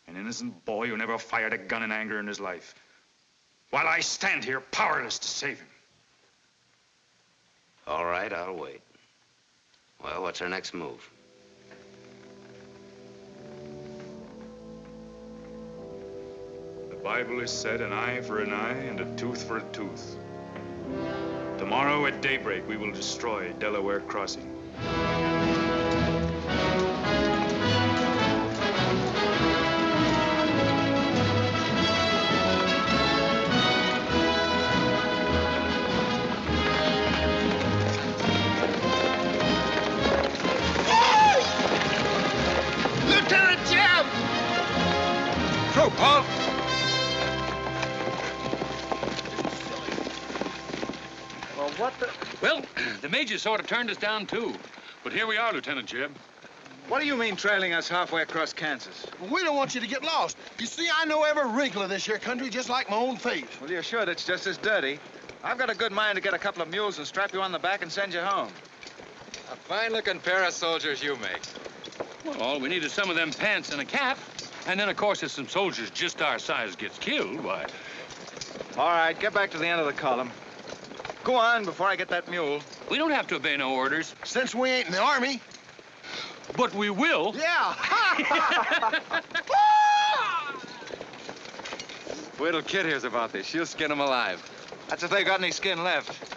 An innocent boy who never fired a gun in anger in his life. While I stand here powerless to save him. All right, I'll wait. Well, what's our next move? The Bible has said an eye for an eye and a tooth for a tooth. Tomorrow at daybreak, we will destroy Delaware Crossing. troop, halt! Well, what the... Well, the major sort of turned us down, too. But here we are, Lieutenant Jeb. What do you mean trailing us halfway across Kansas? Well, we don't want you to get lost. You see, I know every wrinkle of this here country just like my own face. Well, you're sure it's just as dirty? I've got a good mind to get a couple of mules and strap you on the back and send you home. A fine-looking pair of soldiers you make. Well, all we need is some of them pants and a cap. And then, of course, if some soldiers just our size gets killed, why... All right, get back to the end of the column. Go on before I get that mule. We don't have to obey no orders. Since we ain't in the Army. But we will. Yeah. Wait till Kid hears about this. She'll skin him alive. That's if they got any skin left.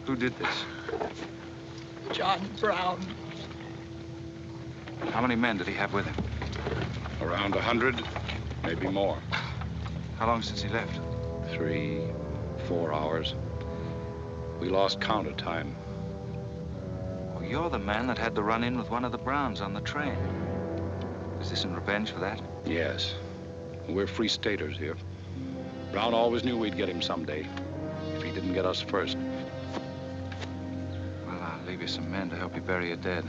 Who did this? John Brown. How many men did he have with him? Around 100, maybe more. How long since he left? 3, 4 hours. We lost count of time. Well, you're the man that had the run-in with one of the Browns on the train. Is this in revenge for that? Yes. We're free staters here. Brown always knew we'd get him someday, if he didn't get us first. Well, I'll leave you some men to help you bury your dead.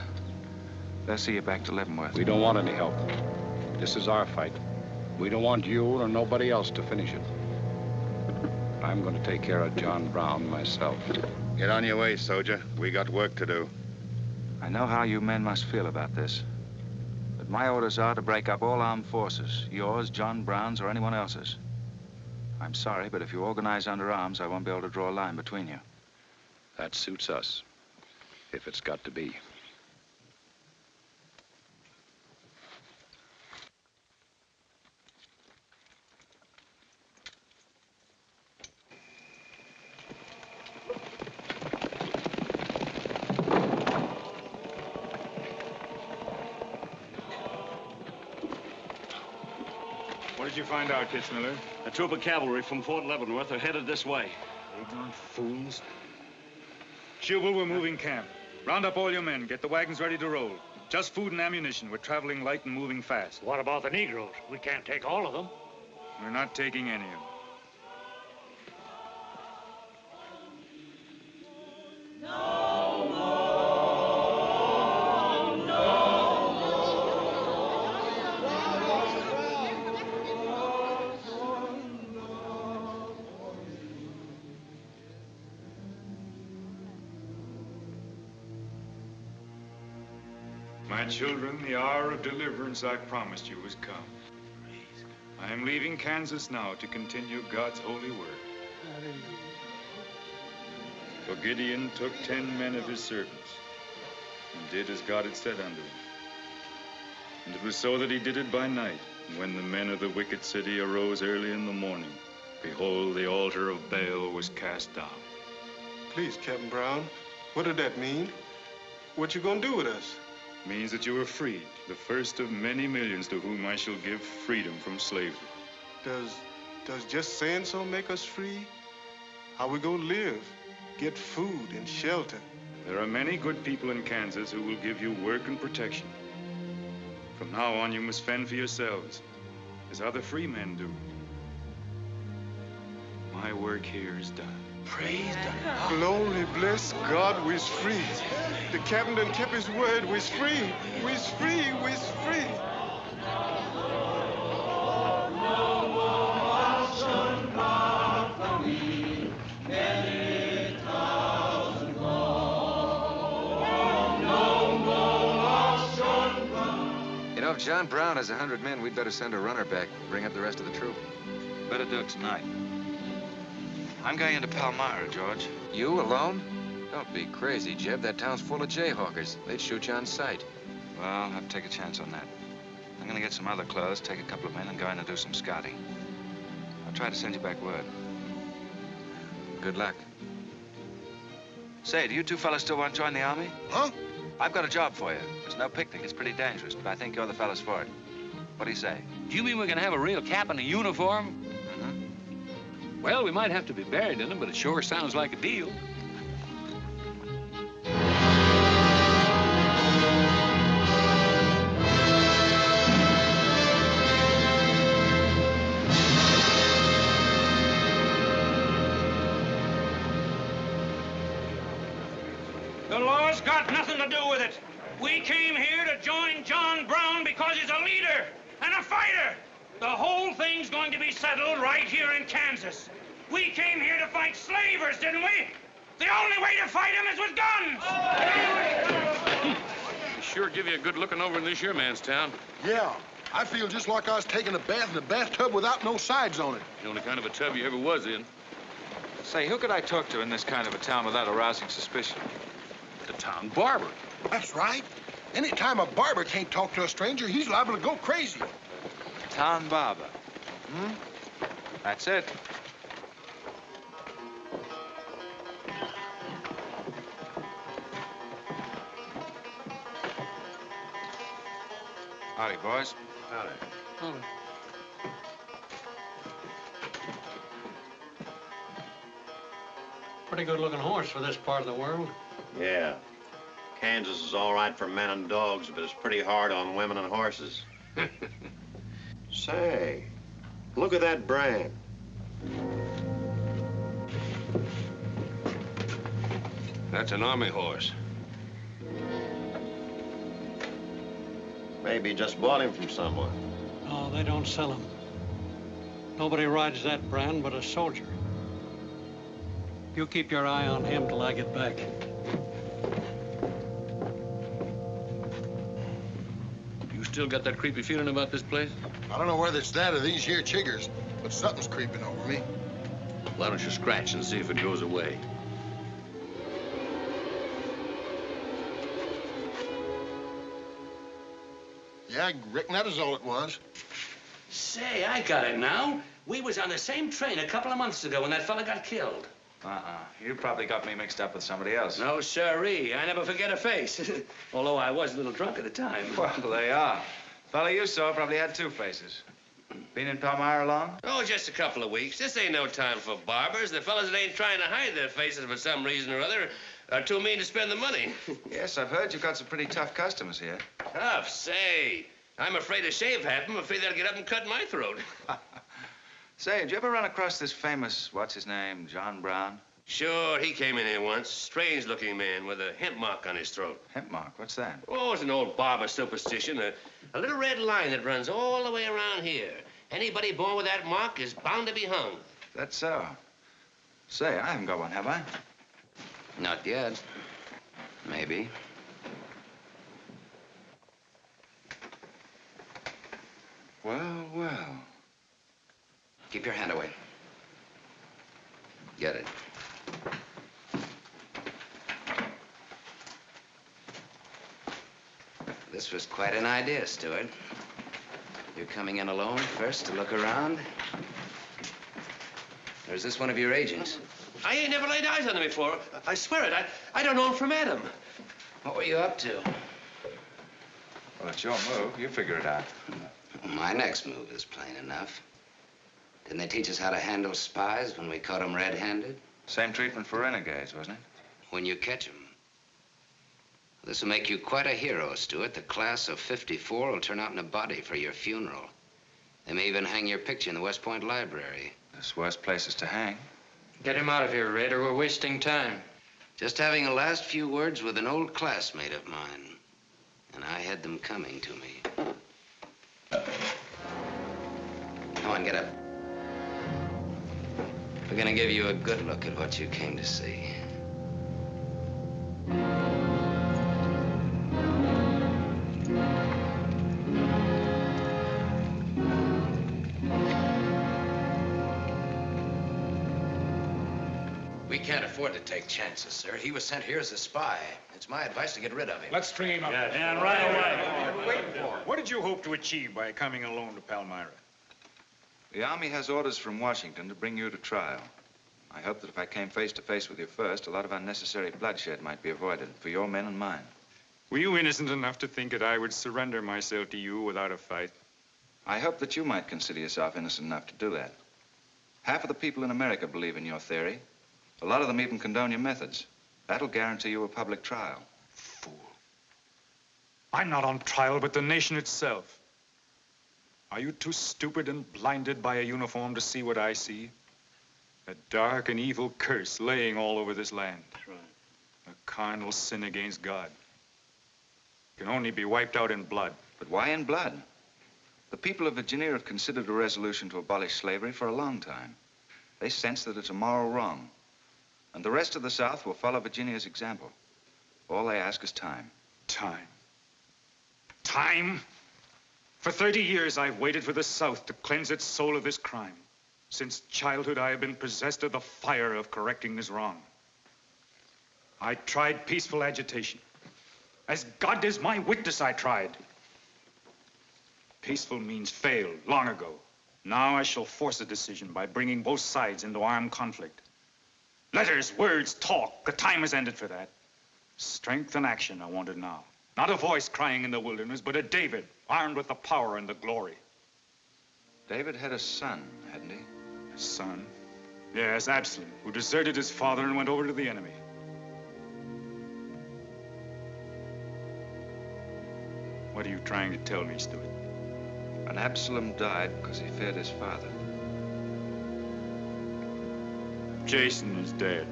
They'll see you back to Leavenworth. We don't want any help. This is our fight. We don't want you or nobody else to finish it. I'm going to take care of John Brown myself. Get on your way, soldier. We got work to do. I know how you men must feel about this. But my orders are to break up all armed forces. Yours, John Brown's, or anyone else's. I'm sorry, but if you organize under arms, I won't be able to draw a line between you. That suits us, if it's got to be. What did you find out, Kitzmiller? A troop of cavalry from Fort Leavenworth are headed this way. Ignorant fools. Jubal, we're moving camp. Round up all your men. Get the wagons ready to roll. Just food and ammunition. We're traveling light and moving fast. What about the Negroes? We can't take all of them. We're not taking any of them. My children, the hour of deliverance I promised you has come. I am leaving Kansas now to continue God's holy work. For Gideon took 10 men of his servants and did as God had said unto him. And it was so that he did it by night. And when the men of the wicked city arose early in the morning, behold, the altar of Baal was cast down. Please, Captain Brown, what did that mean? What you gonna do with us? Means that you are freed, the first of many millions to whom I shall give freedom from slavery. Does just saying so make us free? How we gonna live? Get food and shelter? There are many good people in Kansas who will give you work and protection. From now on, you must fend for yourselves, as other free men do. My work here is done. Praise God. Glory, bless God, we's free. The captain done kept his word, we's free. We's free, we's free. if John Brown has 100 men, we'd better send a runner back and bring up the rest of the troop. Better do it tonight. I'm going into Palmyra, George. You alone? Don't be crazy, Jeb. That town's full of jayhawkers. They'd shoot you on sight. Well, I'll have to take a chance on that. I'm going to get some other clothes, take a couple of men, and go in and do some scouting. I'll try to send you back word. Good luck. Say, do you two fellas still want to join the Army? Huh? I've got a job for you. It's no picnic. It's pretty dangerous, but I think you're the fellas for it. What do you say? Do you mean we're going to have a real cap and a uniform? Mm-hmm. Well, we might have to be buried in them, but it sure sounds like a deal. The law's got nothing to do with it. We came here to join John Brown because he's a leader and a fighter. The whole thing's going to be settled right here in Kansas. We came here to fight slavers, didn't we? The only way to fight them is with guns. They sure give you a good looking over in this here man's town. Yeah. I feel just like I was taking a bath in a bathtub without no sides on it. The only kind of a tub you ever was in. Say, who could I talk to in this kind of a town without arousing suspicion? The town barber. That's right. Anytime a barber can't talk to a stranger, he's liable to go crazy. Town barber. Hmm? That's it. Howdy, boys. Howdy. Howdy. Pretty good-looking horse for this part of the world. Yeah. Kansas is all right for men and dogs, but it's pretty hard on women and horses. Say, look at that brand. That's an army horse. Maybe just bought him from someone. No, they don't sell them. Nobody rides that brand but a soldier. You keep your eye on him till I get back. You still got that creepy feeling about this place? I don't know whether it's that or these here chiggers, but something's creeping over me. Why don't you scratch and see if it goes away? Yeah, I reckon that is all it was. Say, I got it now. We was on the same train a couple of months ago when that fella got killed. You probably got me mixed up with somebody else. No, sirree. I never forget a face. Although I was a little drunk at the time. Well, they are. Fella you saw probably had two faces. Been in Palmyra long? Oh, just a couple of weeks. This ain't no time for barbers. The fellas that ain't trying to hide their faces for some reason or other are too mean to spend the money. Yes, I've heard you've got some pretty tough customers here. Tough, say. I'm afraid to shave half of them. I'm afraid they'll get up and cut my throat. Say, did you ever run across this famous, what's his name, John Brown? Sure, he came in here once. Strange-looking man with a hemp mark on his throat. Hemp mark? What's that? Oh, it's an old barber superstition. A little red line that runs all the way around here. Anybody born with that mark is bound to be hung. That's so. Say, I haven't got one, have I? Not yet. Maybe. Well, well. Keep your hand away. Get it. This was quite an idea, Stuart. You're coming in alone first to look around? Or is this one of your agents? I ain't never laid eyes on him before. I swear it. I don't know him from Adam. What were you up to? Well, it's your move. You figure it out. My next move is plain enough. Didn't they teach us how to handle spies when we caught them red-handed? Same treatment for renegades, wasn't it? When you catch them. This will make you quite a hero, Stuart. The class of '54 will turn out in a body for your funeral. They may even hang your picture in the West Point Library. There's worse places to hang. Get him out of here, Red, or we're wasting time. Just having a last few words with an old classmate of mine. And I had them coming to me. Come on, get up. We're gonna give you a good look at what you came to see. can't afford to take chances, sir. He was sent here as a spy. It's my advice to get rid of him. Let's string him up. Yes. And right away. What are we waiting for? What did you hope to achieve by coming alone to Palmyra? The Army has orders from Washington to bring you to trial. I hope that if I came face to face with you first, a lot of unnecessary bloodshed might be avoided for your men and mine. Were you innocent enough to think that I would surrender myself to you without a fight? I hope that you might consider yourself innocent enough to do that. Half of the people in America believe in your theory. A lot of them even condone your methods. That'll guarantee you a public trial. Fool. I'm not on trial, but the nation itself. Are you too stupid and blinded by a uniform to see what I see? A dark and evil curse laying all over this land. That's right. A carnal sin against God. Can only be wiped out in blood. But why in blood? The people of Virginia have considered a resolution to abolish slavery for a long time. They sense that it's a moral wrong. And the rest of the South will follow Virginia's example. All they ask is time. Time? Time? For 30 years, I've waited for the South to cleanse its soul of this crime. Since childhood, I have been possessed of the fire of correcting this wrong. I tried peaceful agitation. As God is my witness, I tried. Peaceful means failed long ago. Now I shall force a decision by bringing both sides into armed conflict. Letters, words, talk. The time has ended for that. Strength and action I wanted now. Not a voice crying in the wilderness, but a David armed with the power and the glory. David had a son, hadn't he? A son? Yes, Absalom, who deserted his father and went over to the enemy. What are you trying to tell me, Stuart? And Absalom died because he feared his father. Jason is dead.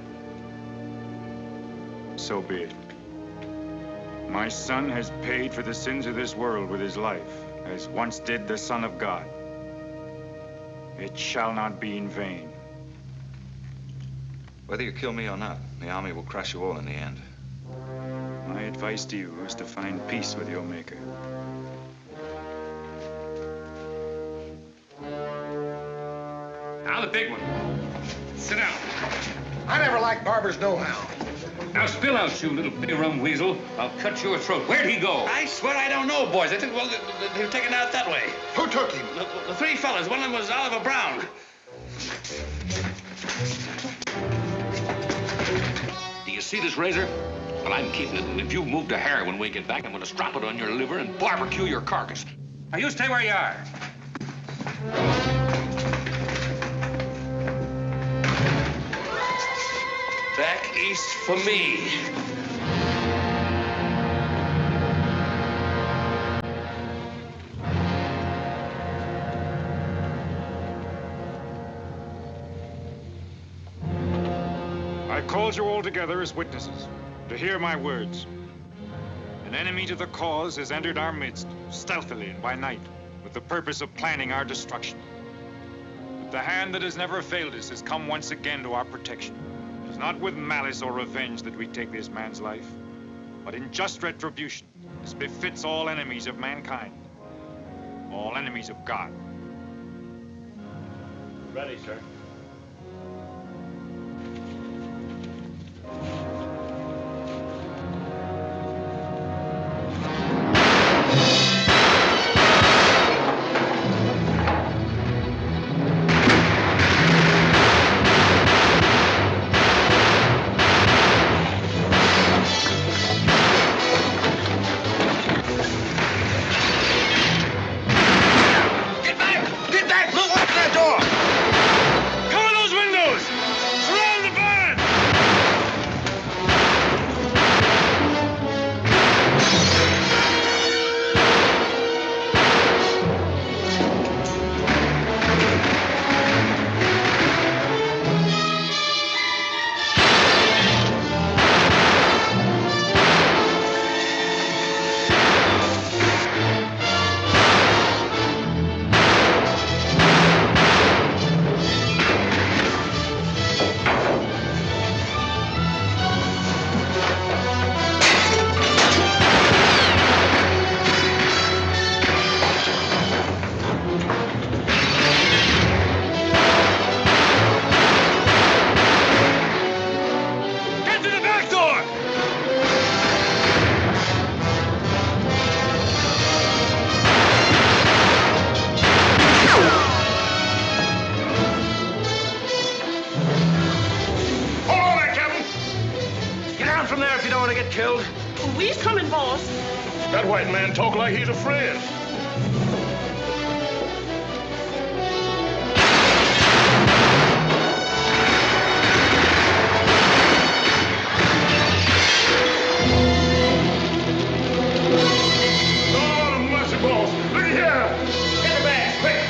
So be it. My son has paid for the sins of this world with his life, as once did the Son of God. It shall not be in vain. Whether you kill me or not, the Army will crush you all in the end. My advice to you is to find peace with your Maker. Now the big one. Sit down. I never liked barbers nohow. Now spill out, you little big rum weasel. I'll cut your throat. Where'd he go? I swear I don't know, boys. I think, well, they were taken out that way. Who took him? The three fellas. One of them was Oliver Brown. Do you see this razor? Well, I'm keeping it, and if you move a hair when we get back, I'm going to strap it on your liver and barbecue your carcass. Now, you stay where you are. Back east for me. I called you all together as witnesses to hear my words. An enemy to the cause has entered our midst, stealthily and by night, with the purpose of planning our destruction. But the hand that has never failed us has come once again to our protection. It is not with malice or revenge that we take this man's life, but in just retribution, as befits all enemies of mankind, all enemies of God. Ready, sir. Get back! Look, watch that door! there if you don't want to get killed. We's coming, boss. That white man talk like he's a friend. Oh, mercy, boss. Look at here. Get the bag, quick.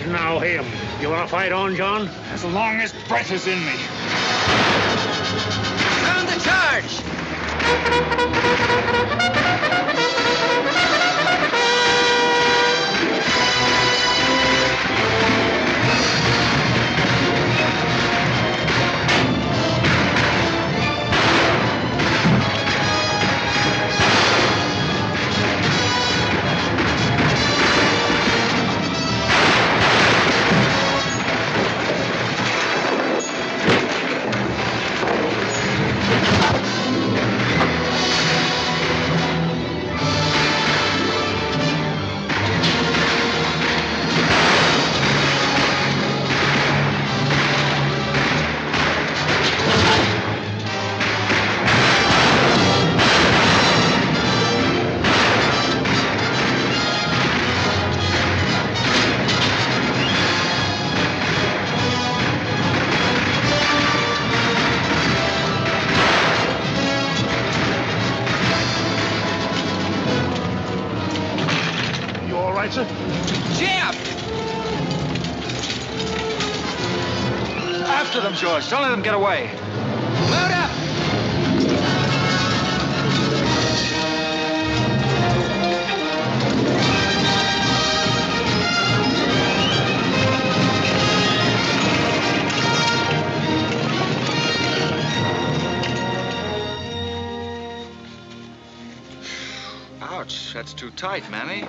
Now him. You want to fight on, John? As long as breath is in me. Sound the charge! After them, George. Don't let them get away. Load up! Ouch, that's too tight, Mammy.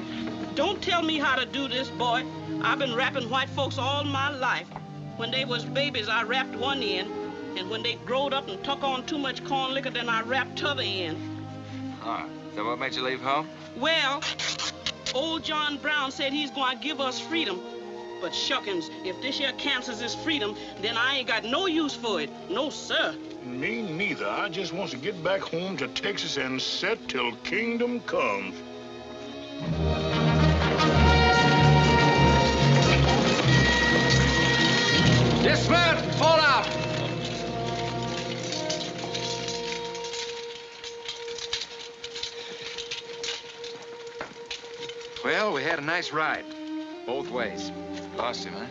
Don't tell me how to do this, boy. I've been wrapping white folks all my life. When they was babies, I wrapped one end, and when they growed up and took on too much corn liquor, then I wrapped t'other end. Ah, so what made you leave home? Well, old John Brown said he's going to give us freedom. But shuckins, if this here Kansas is freedom, then I ain't got no use for it. No, sir. Me neither. I just want to get back home to Texas and set till kingdom comes. Dismount! Fall out! Well, we had a nice ride. Both ways. Lost him, huh?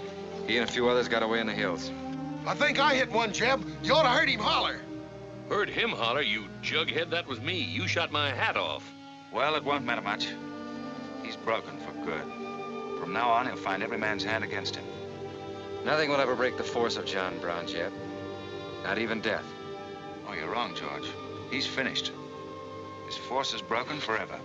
He and a few others got away in the hills. I think I hit one, Jeb. You ought to heard him holler. Heard him holler, you jughead? That was me. You shot my hat off. Well, it won't matter much. He's broken for good. From now on, he'll find every man's hand against him. Nothing will ever break the force of John Brown, Jeb. Not even death. Oh, you're wrong, George. He's finished. His force is broken forever.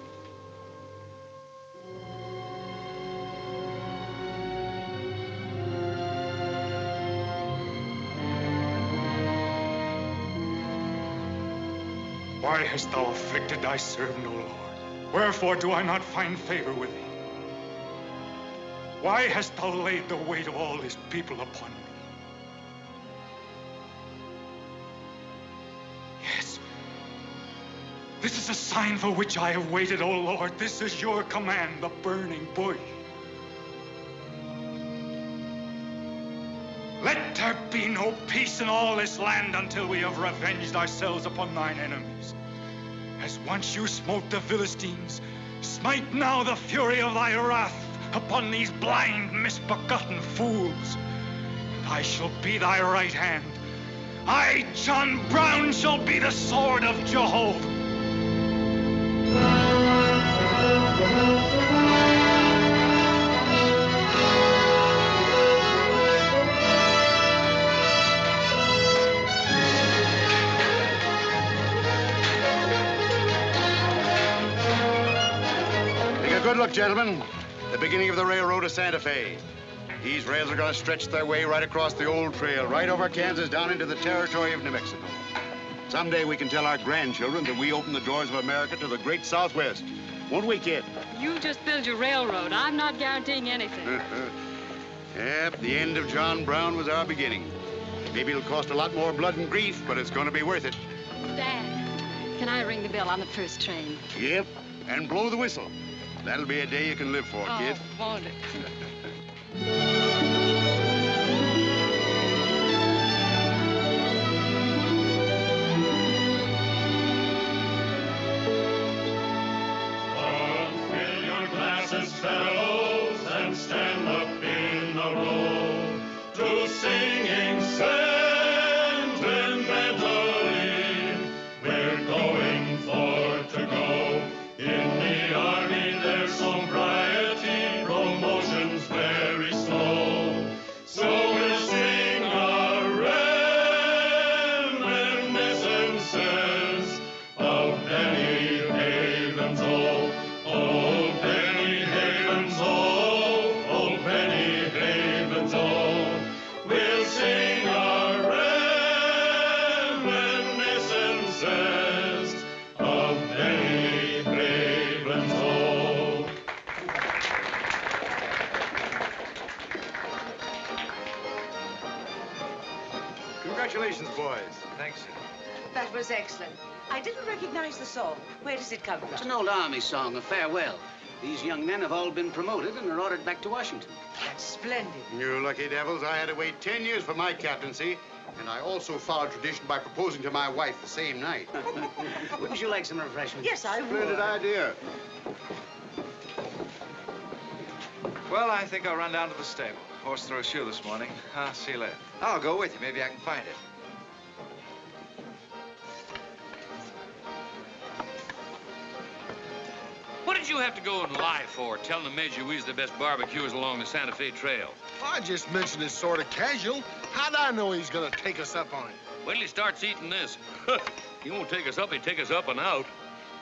Why hast thou afflicted thy servant, O Lord? Wherefore do I not find favor with thee? Why hast thou laid the weight of all this people upon me? This is a sign for which I have waited, O Lord. This is your command, the burning bush. Let there be no peace in all this land until we have revenged ourselves upon thine enemies. As once you smote the Philistines, smite now the fury of thy wrath upon these blind, misbegotten fools. And I shall be thy right hand. I, John Brown, shall be the sword of Jehovah. Take a good look, gentlemen. The beginning of the railroad to Santa Fe. These rails are going to stretch their way right across the old trail, right over Kansas, down into the territory of New Mexico. Someday we can tell our grandchildren that we opened the doors of America to the great Southwest. Won't we, kid? You just build your railroad. I'm not guaranteeing anything. Yep, the end of John Brown was our beginning. Maybe it'll cost a lot more blood and grief, but it's going to be worth it. Dad, can I ring the bell on the first train? Yep, and blow the whistle. That'll be a day you can live for, kid. Won't it? Fill your glasses, fellows, and stand up in a row to singing sentimentally. We're going for to go. In the army there's sobriety, promotion's very slow. So we'll sing our reminiscences of Benny Haven's old. Oh, Benny Haven's old. Oh, Benny Haven's old. We'll sing our reminiscences of Benny Haven's old. Congratulations, boys. Thanks, sir. That was excellent. I didn't recognize the song. Where does it come from? It's an old army song, a farewell. These young men have all been promoted and are ordered back to Washington. That's splendid. You lucky devils. I had to wait 10 years for my captaincy, and I also followed tradition by proposing to my wife the same night. Wouldn't you like some refreshment? Yes, I would. Splendid idea. Well, I think I'll run down to the stable. Horse threw a shoe this morning. I'll see you later. I'll go with you. Maybe I can find it. What did you have to go and lie for, telling the Major we's the best barbecuers along the Santa Fe Trail? I just mentioned it sort of casual. How'd I know he's gonna take us up on it? Wait till he starts eating this. He won't take us up, he'll take us up and out.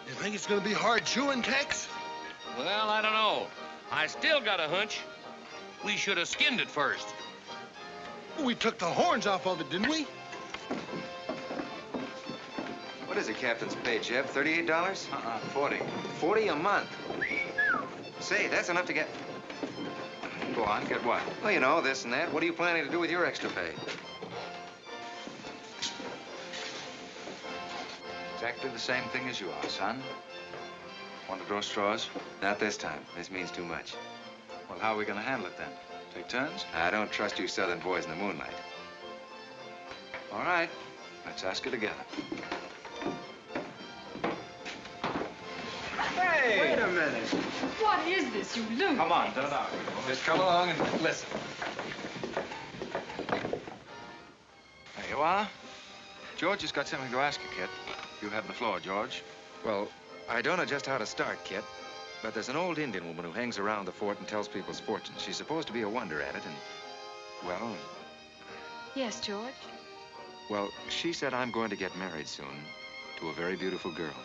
You think it's gonna be hard chewing, Tex? Well, I don't know. I still got a hunch. We should have skinned it first. We took the horns off of it, didn't we? What is it, Captain's pay, Jeb? $38? 40. 40 a month. Say, that's enough to get... Go on, get what? Well, you know, this and that. What are you planning to do with your extra pay? Exactly the same thing as you are, son. Want to draw straws? Not this time. This means too much. Well, how are we going to handle it then? Take turns? I don't trust you southern boys in the moonlight. All right. Let's ask her together. Hey! Wait a minute. What is this, you loon? Come on, don't argue. Just come along and listen. There you are. George has got something to ask you, kid. You have the floor, George. Well, I don't know just how to start, Kit. But there's an old Indian woman who hangs around the fort and tells people's fortunes. She's supposed to be a wonder at it, and... well... Yes, George? Well, she said I'm going to get married soon to a very beautiful girl.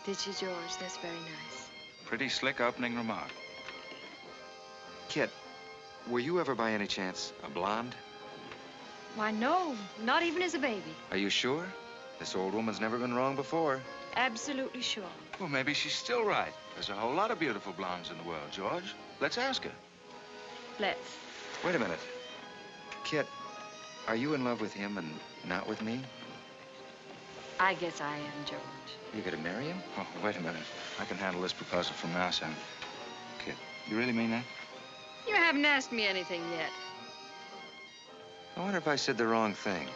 Did she, George? That's very nice. Pretty slick opening remark. Kit, were you ever by any chance a blonde? Why, no. Not even as a baby. Are you sure? This old woman's never been wrong before. Absolutely sure. Well, maybe she's still right. There's a whole lot of beautiful blondes in the world, George. Let's ask her. Let's. Wait a minute. Kit, are you in love with him and not with me? I guess I am, George. You gonna marry him? Oh, wait a minute. I can handle this proposal from now, son. Kid, you really mean that? You haven't asked me anything yet. I wonder if I said the wrong thing.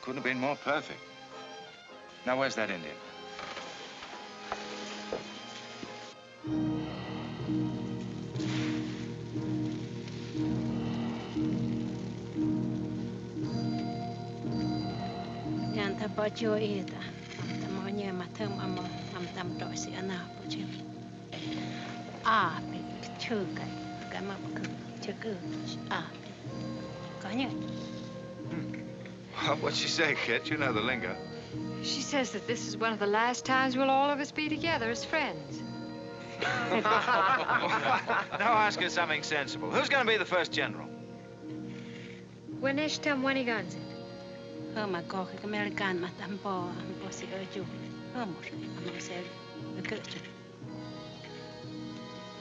Couldn't have been more perfect. Now, where's that Indian? What'd she say, kid? You know the lingo. She says that this is one of the last times we'll all of us be together as friends. Now ask her something sensible. Who's going to be the first general? When is tam when he guns it?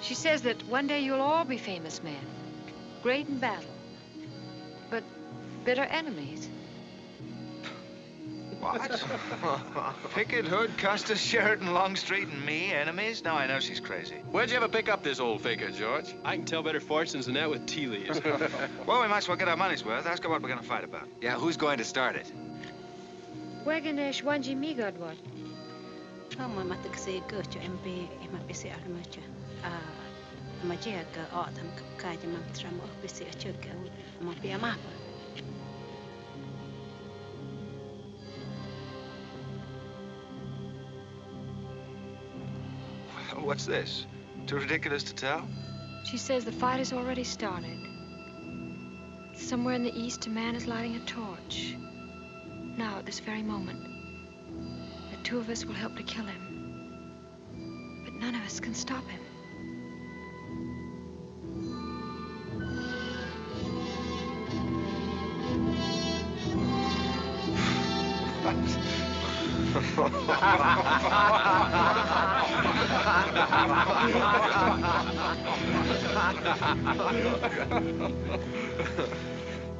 She says that one day you'll all be famous men, great in battle, but bitter enemies. What? Pickett, Hood, Custer, Sheridan, Longstreet, and me, enemies? Now I know she's crazy. Where'd you ever pick up this old figure, George? I can tell better fortunes than that with tea leaves. Well, we might as well get our money's worth. Ask her what we're going to fight about. Yeah, who's going to start it? Weganesh wanji mi godwad. What's this? Too ridiculous to tell? She says the fight has already started. Somewhere in the east, a man is lighting a torch. Now, at this very moment, the two of us will help to kill him. But none of us can stop him.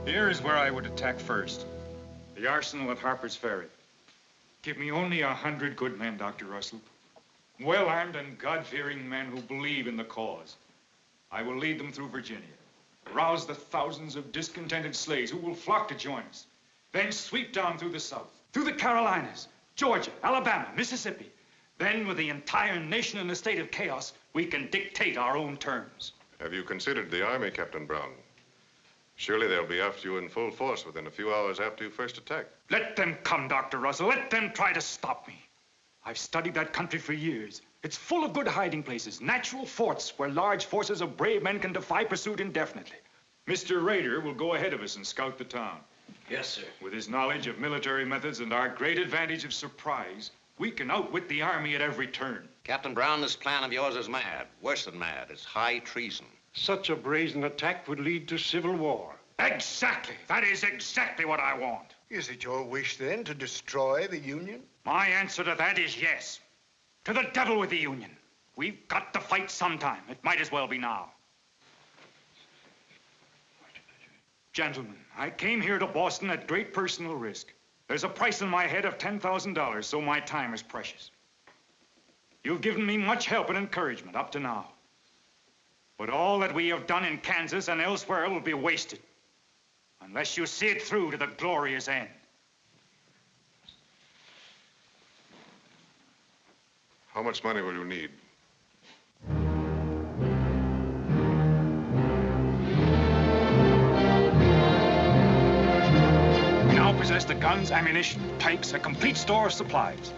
Here is where I would attack first. The arsenal at Harper's Ferry. Give me only 100 good men, Dr. Russell. Well-armed and God-fearing men who believe in the cause. I will lead them through Virginia. Rouse the thousands of discontented slaves who will flock to join us. Then sweep down through the South, through the Carolinas, Georgia, Alabama, Mississippi. Then, with the entire nation in a state of chaos, we can dictate our own terms. Have you considered the Army, Captain Brown? Surely they'll be after you in full force within a few hours after you first attack. Let them come, Dr. Russell. Let them try to stop me. I've studied that country for years. It's full of good hiding places, natural forts where large forces of brave men can defy pursuit indefinitely. Mr. Rader will go ahead of us and scout the town. Yes, sir. With his knowledge of military methods and our great advantage of surprise, we can outwit the Army at every turn. Captain Brown, this plan of yours is mad. Worse than mad. It's high treason. Such a brazen attack would lead to civil war. Exactly. That is exactly what I want. Is it your wish, then, to destroy the Union? My answer to that is yes. To the devil with the Union. We've got to fight sometime. It might as well be now. Gentlemen, I came here to Boston at great personal risk. There's a price on my head of $10,000, so my time is precious. You've given me much help and encouragement up to now. But all that we have done in Kansas and elsewhere will be wasted unless you see it through to the glorious end. How much money will you need? We now possess the guns, ammunition, tanks, a complete store of supplies.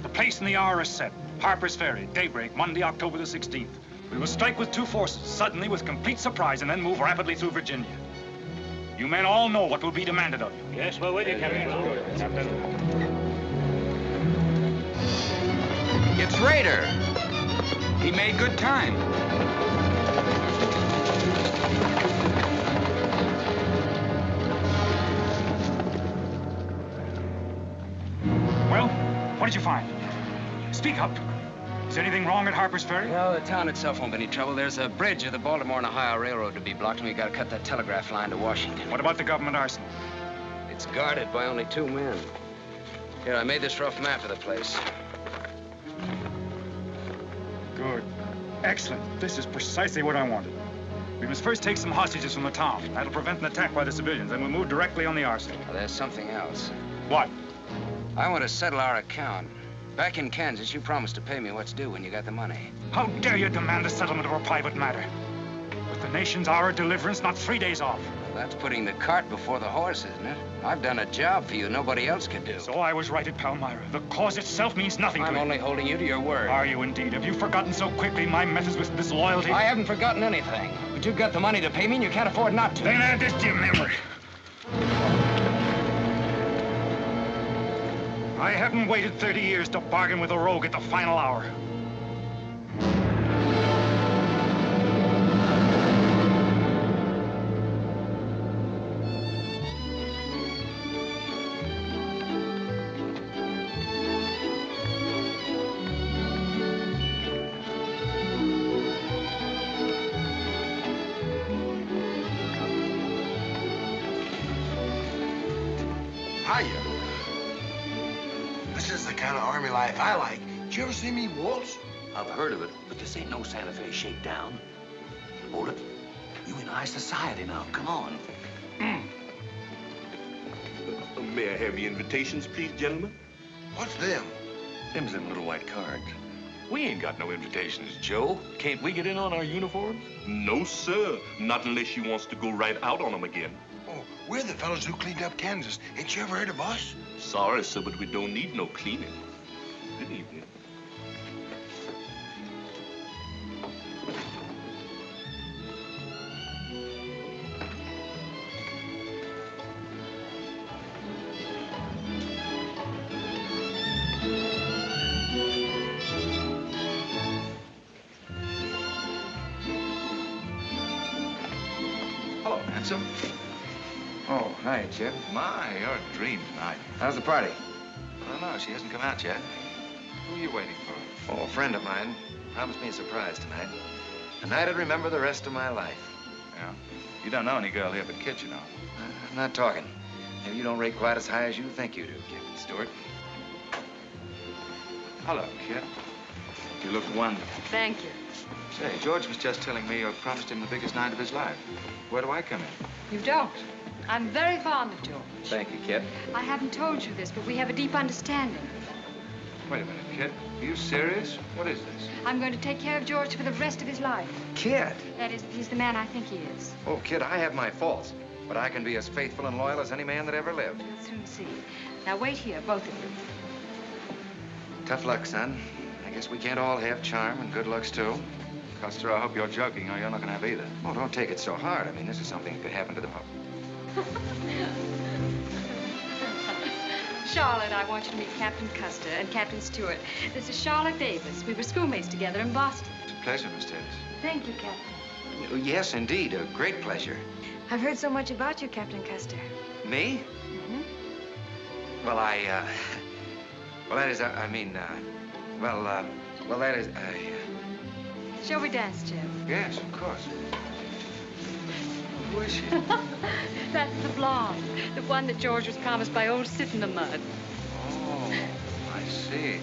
The place and the hour are set. Harper's Ferry, daybreak, Monday, October the 16th. We will strike with two forces, suddenly with complete surprise, and then move rapidly through Virginia. You men all know what will be demanded of you. Yes, we're with you, Captain. It's Rader. He made good time. Well, what did you find? Speak up. Is anything wrong at Harper's Ferry? No, the town itself won't be any trouble. There's a bridge of the Baltimore and Ohio Railroad to be blocked, and we gotta cut that telegraph line to Washington. What about the government arsenal? It's guarded by only 2 men. Here, I made this rough map of the place. Good. Excellent. This is precisely what I wanted. We must first take some hostages from the town. That'll prevent an attack by the civilians, and we'll move directly on the arsenal. Well, there's something else. What? I want to settle our account. Back in Kansas, you promised to pay me what's due when you got the money. How dare you demand a settlement of a private matter? With the nation's hour of deliverance not 3 days off. Well, that's putting the cart before the horse, isn't it? I've done a job for you nobody else could do. So I was right at Palmyra. The cause itself means nothing to I'm you. only holding you to your word. Are you indeed? Have you forgotten so quickly my methods with disloyalty? I haven't forgotten anything. But you've got the money to pay me and you can't afford not to. Then add this to your memory. I haven't waited 30 years to bargain with a rogue at the final hour. Hiya. This is the kind of army life I like. Did you ever see me waltz? I've heard of it, but this ain't no Santa Fe shakedown. Hold it. You in high society now. Come on. May I have the invitations, please, gentlemen? What's them? Them's them little white cards. We ain't got no invitations, Joe. Can't we get in on our uniforms? No, sir. Not unless you wants to go right out on them again. Oh, we're the fellows who cleaned up Kansas. Ain't you ever heard of us? Sorry, sir, but we don't need no cleaning. Good evening. Hello, handsome. Oh, hi, Chip. My, you're a dream tonight. How's the party? I don't know. She hasn't come out yet. Who are you waiting for? Oh, a friend of mine promised me a surprise tonight. A night I'd remember the rest of my life. Yeah? You don't know any girl here but Kit, you know. I'm not talking. Maybe you don't rate quite as high as you think you do, Captain Stewart. Hello, Kit. You look wonderful. Thank you. Say, George was just telling me you promised him the biggest night of his life. Where do I come in? You don't. I'm very fond of George. Thank you, Kit. I haven't told you this, but we have a deep understanding. Wait a minute, Kit. Are you serious? What is this? I'm going to take care of George for the rest of his life. Kit! That is, he's the man I think he is. Oh, Kit, I have my faults, but I can be as faithful and loyal as any man that ever lived. We'll soon see. Now wait here, both of you. Tough luck, son. I guess we can't all have charm and good looks, too. Custer, I hope you're joking, or you're not going to have either. Oh, don't take it so hard. I mean, this is something that could happen to the public. Charlotte, I want you to meet Captain Custer and Captain Stewart. This is Charlotte Davis. We were schoolmates together in Boston. It's a pleasure, Miss Davis. Thank you, Captain. Oh, yes, indeed. A great pleasure. I've heard so much about you, Captain Custer. Me? Mm-hmm. Well, well, that is, well, that is, Shall we dance, Jim? Yes, of course. Who is she? That's the blonde. The one that George was promised by old Sit in the Mud. Oh, I see.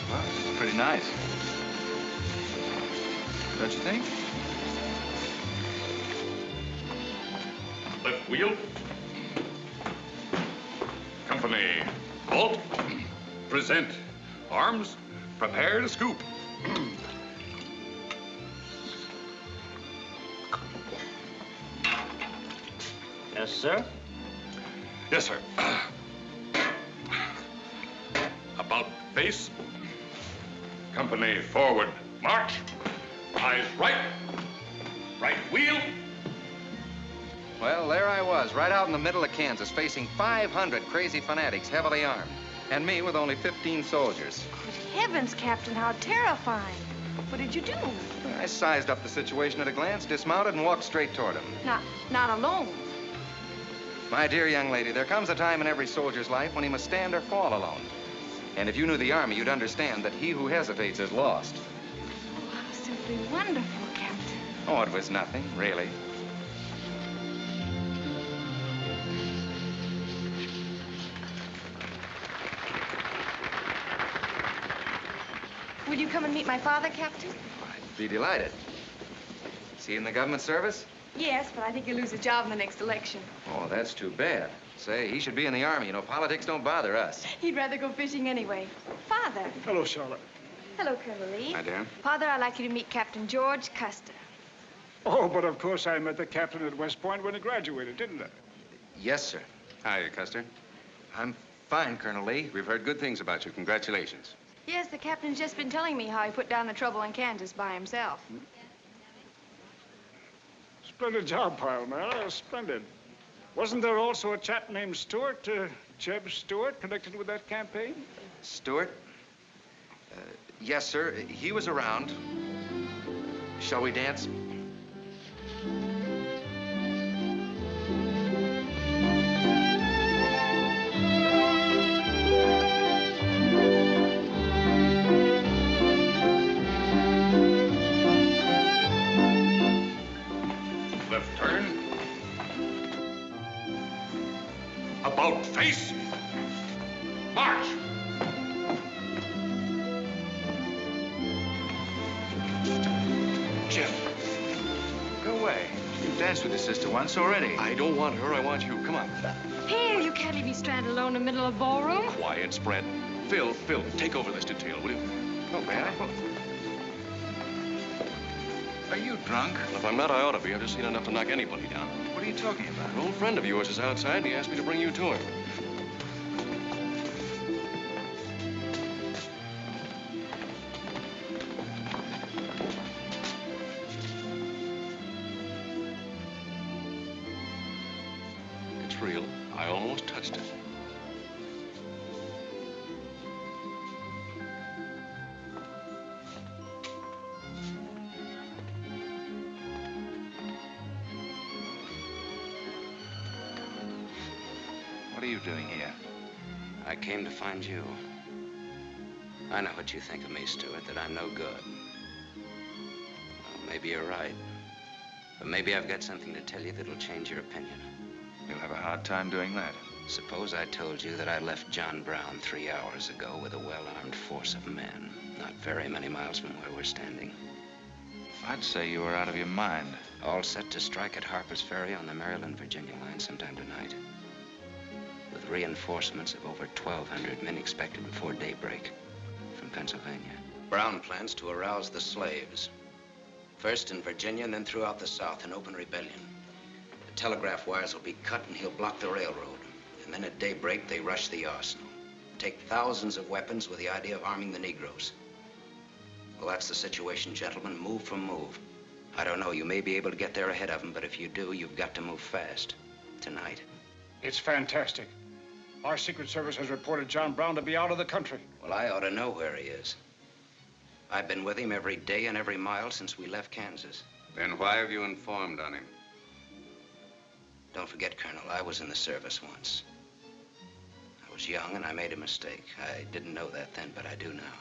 Well, it's pretty nice. Don't you think? Left wheel. Company. Halt. Present. Arms. Prepare to scoop. Yes, sir? Yes, sir. About face. Company forward. March. Eyes right. Right wheel. Well, there I was, right out in the middle of Kansas, facing 500 crazy fanatics, heavily armed. And me with only 15 soldiers. Good heavens, Captain, how terrifying. What did you do? I sized up the situation at a glance, dismounted, and walked straight toward him. Not alone. My dear young lady, there comes a time in every soldier's life when he must stand or fall alone. And if you knew the Army, you'd understand that he who hesitates is lost. Oh, how simply wonderful, Captain. Oh, it was nothing, really. Will you come and meet my father, Captain? I'd be delighted. Is he in the government service? Yes, but I think he'll lose his job in the next election. Oh, that's too bad. Say, he should be in the Army. You know, politics don't bother us. He'd rather go fishing anyway. Father. Hello, Charlotte. Hello, Colonel Lee. Hi, dear. Father, I'd like you to meet Captain George Custer. Oh, but of course I met the captain at West Point when he graduated, didn't I? Yes, sir. Hi, Custer. I'm fine, Colonel Lee. We've heard good things about you. Congratulations. Yes, the captain's just been telling me how he put down the trouble in Kansas by himself. Splendid job, pile, man. Splendid. Wasn't there also a chap named Stewart, Jeb Stewart, connected with that campaign? Stewart? Yes, sir. He was around. Shall we dance? Left turn. About face. March. Jeff. Go away. You've danced with your sister once already. I don't want her. I want you. Come on. Here, you can't leave me stranded alone in the middle of a ballroom. Quiet, spread. Phil, take over this detail, will you? Oh, man. Are you drunk? Well, if I'm not, I ought to be. I've just seen enough to knock anybody down. What are you talking about? An old friend of yours is outside, and he asked me to bring you to him. It's real. I almost touched it. What are you doing here? I came to find you. I know what you think of me, Stewart, that I'm no good. Well, maybe you're right. But maybe I've got something to tell you that'll change your opinion. You'll have a hard time doing that. Suppose I told you that I left John Brown 3 hours ago with a well-armed force of men, not very many miles from where we're standing. I'd say you were out of your mind. All set to strike at Harper's Ferry on the Maryland-Virginia line sometime tonight. With reinforcements of over 1,200 men expected before daybreak from Pennsylvania. Brown plans to arouse the slaves. First in Virginia and then throughout the South in open rebellion. The telegraph wires will be cut and he'll block the railroad. And then at daybreak, they rush the arsenal. Take thousands of weapons with the idea of arming the Negroes. Well, that's the situation, gentlemen, move for move. I don't know, you may be able to get there ahead of them, but if you do, you've got to move fast. Tonight. It's fantastic. Our Secret Service has reported John Brown to be out of the country. Well, I ought to know where he is. I've been with him every day and every mile since we left Kansas. Then why have you informed on him? Don't forget, Colonel, I was in the service once. I was young and I made a mistake. I didn't know that then, but I do now.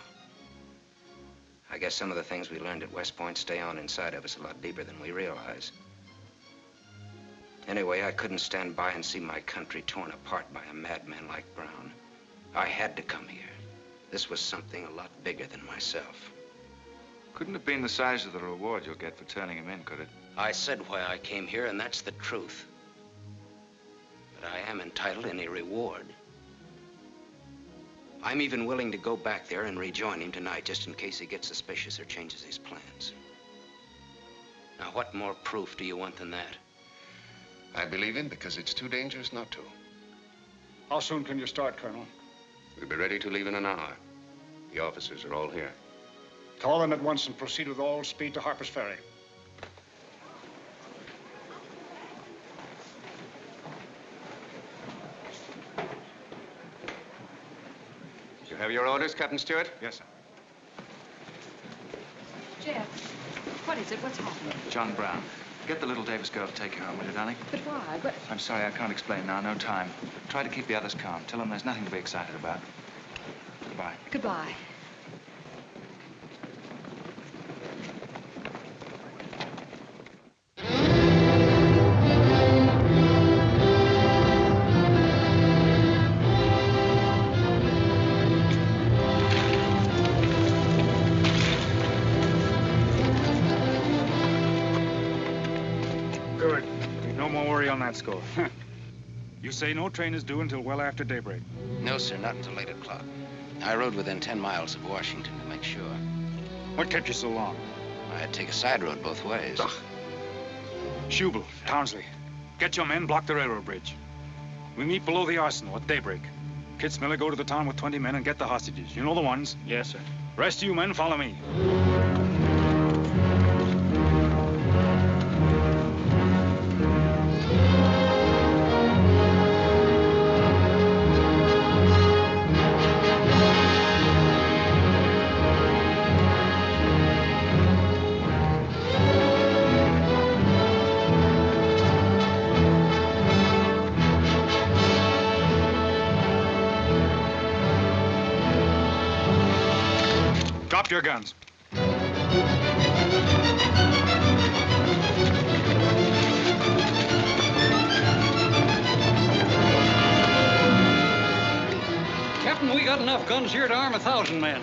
I guess some of the things we learned at West Point stay on inside of us a lot deeper than we realize. Anyway, I couldn't stand by and see my country torn apart by a madman like Brown. I had to come here. This was something a lot bigger than myself. Couldn't have been the size of the reward you'll get for turning him in, could it? I said why I came here, and that's the truth. But I am entitled to any reward. I'm even willing to go back there and rejoin him tonight, just in case he gets suspicious or changes his plans. Now, what more proof do you want than that? I believe him because it's too dangerous not to. How soon can you start, Colonel? We'll be ready to leave in an hour. The officers are all here. Call them at once and proceed with all speed to Harper's Ferry. You have your orders, Captain Stewart? Yes, sir. Jeff, what is it? What's happening? John Brown. Get the little Davis girl to take you home, will you, darling? But why? But... I'm sorry, I can't explain now. No time. Try to keep the others calm. Tell them there's nothing to be excited about. Goodbye. Goodbye. worry on that score. You say no train is due until well after daybreak? No, sir, not until 8 o'clock. I rode within 10 miles of Washington to make sure. What kept you so long? I had to take a side road both ways. Schubel, Townsley, get your men, block the railroad bridge. We meet below the arsenal at daybreak. Kitzmiller, go to the town with 20 men and get the hostages. You know the ones? Yes, sir. Rest of you men, follow me. Drop your guns. Captain, we got enough guns here to arm 1,000 men.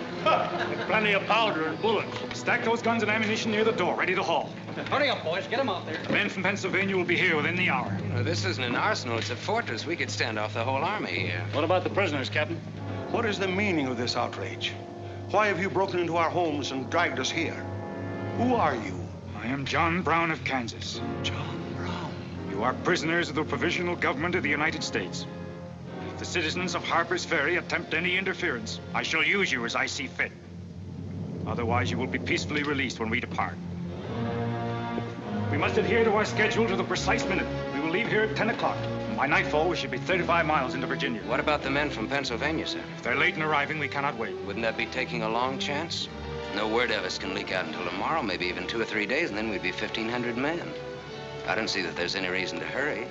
Plenty of powder and bullets. Stack those guns and ammunition near the door, ready to haul. Hurry up, boys. Get them out there. The men from Pennsylvania will be here within the hour. Well, this isn't an arsenal. It's a fortress. We could stand off the whole army here. What about the prisoners, Captain? What is the meaning of this outrage? Why have you broken into our homes and dragged us here? Who are you? I am John Brown of Kansas. John Brown? You are prisoners of the provisional government of the United States. If the citizens of Harper's Ferry attempt any interference, I shall use you as I see fit. Otherwise, you will be peacefully released when we depart. We must adhere to our schedule to the precise minute. We will leave here at 10 o'clock. By nightfall, we should be 35 miles into Virginia. What about the men from Pennsylvania, sir? If they're late in arriving, we cannot wait. Wouldn't that be taking a long chance? No word of us can leak out until tomorrow, maybe even 2 or 3 days, and then we'd be 1,500 men. I don't see that there's any reason to hurry.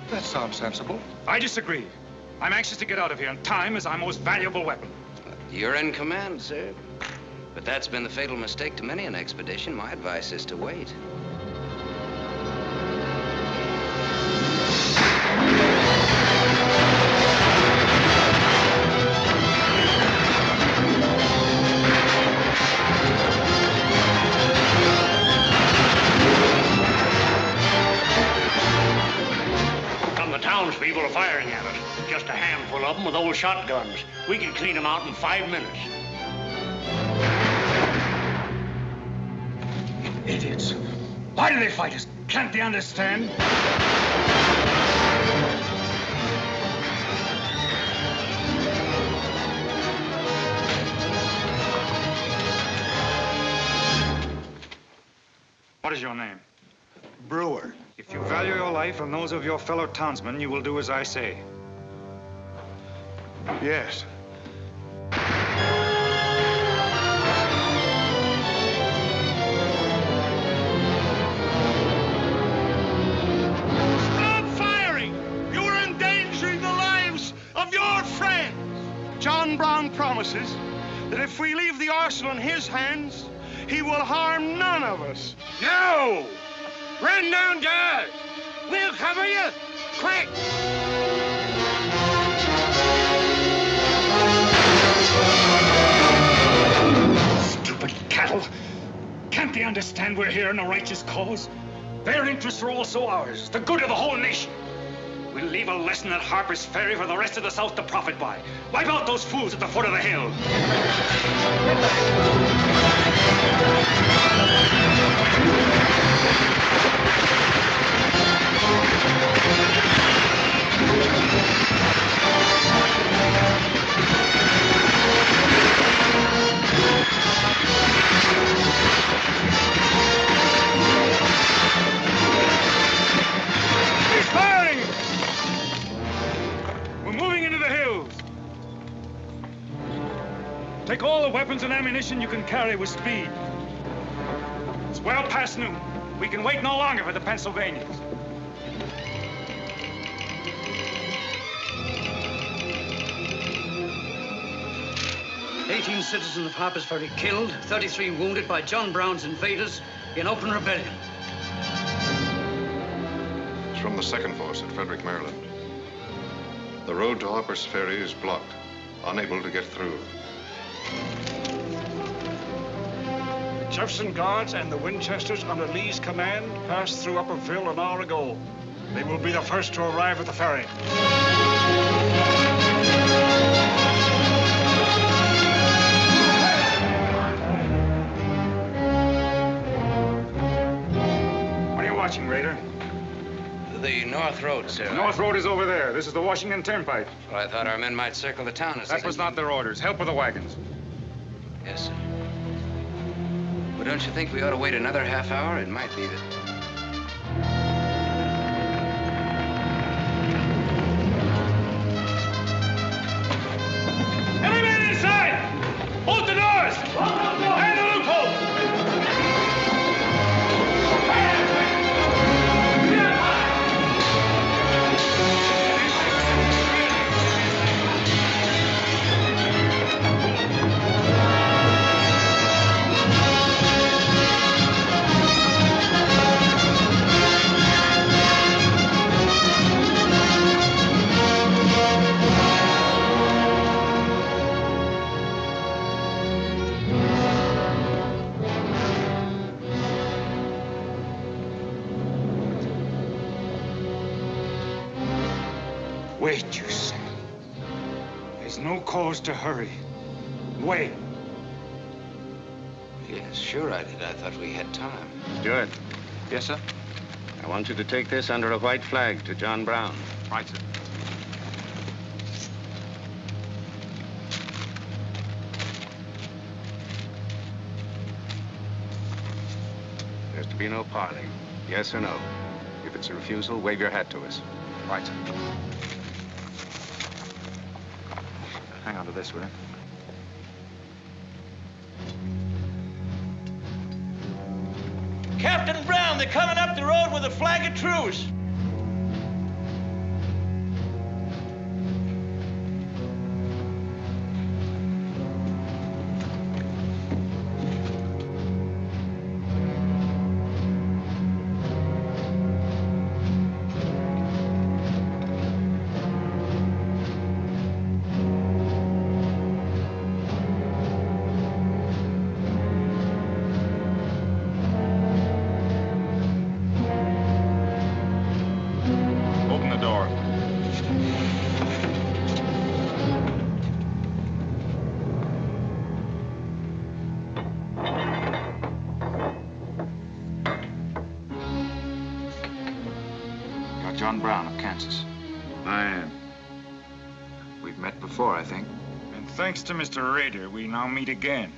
That sounds sensible. I disagree. I'm anxious to get out of here, and time is our most valuable weapon. You're in command, sir. But that's been the fatal mistake to many an expedition. My advice is to wait. Townspeople are firing at us. Just a handful of them with old shotguns. We can clean them out in 5 minutes. Idiots. Why do they fight us? Can't they understand? What is your name? Brewer. If you value your life and those of your fellow townsmen, you will do as I say. Yes. Stop firing! You are endangering the lives of your friends. John Brown promises that if we leave the arsenal in his hands, he will harm none of us. No! Run downstairs! We'll cover you! Quick! Stupid cattle! Can't they understand we're here in a righteous cause? Their interests are also ours, the good of the whole nation. We'll leave a lesson at Harper's Ferry for the rest of the South to profit by. Wipe out those fools at the foot of the hill. He's firing! We're moving into the hills. Take all the weapons and ammunition you can carry with speed. It's well past noon. We can wait no longer for the Pennsylvanians. "18 citizens of Harper's Ferry killed, 33 wounded by John Brown's invaders in open rebellion." It's from the 2nd Force at Frederick, Maryland. The road to Harper's Ferry is blocked, unable to get through. Jefferson Guards and the Winchesters under Lee's command passed through Upperville an hour ago. They will be the first to arrive at the ferry. What are you watching, Raider? The North Road, sir. The North Road is over there. This is the Washington Turnpike. Well, I thought our men might circle the town. That was not their orders. Help with the wagons. Yes, sir. Well, don't you think we ought to wait another half hour? It might be that... Every man inside! Bolt the doors! And the loophole! Wait, you say. There's no cause to hurry. Wait. Yes, sure I did. I thought we had time. Stewart, Yes, sir? I want you to take this under a white flag to John Brown. Right, sir. There's to be no parley. Yes or no? If it's a refusal, wave your hat to us. Right, sir. Hang on to this, will you? Captain Brown, they're coming up the road with a flag of truce. John Brown of Kansas. I am. We've met before, I think. And thanks to Mr. Raider, we now meet again.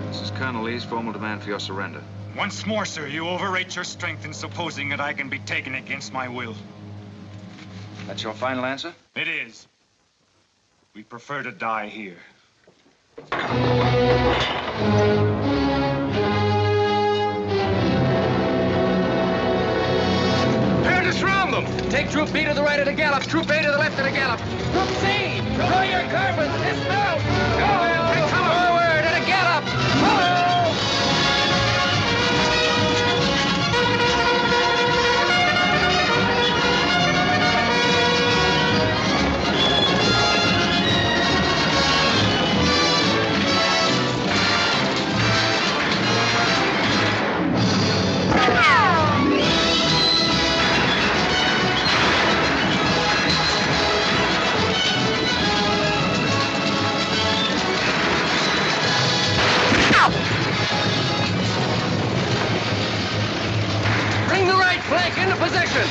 This is Colonel Lee's formal demand for your surrender. Once more, sir, you overrate your strength in supposing that I can be taken against my will. That's your final answer? It is. We prefer to die here. Prepare to surround them! Take Troop B to the right at a gallop, Troop A to the left at a gallop. Troop C, draw your carbines, dismount! Go! Forward at a gallop! Follow! Bring the right flank into position.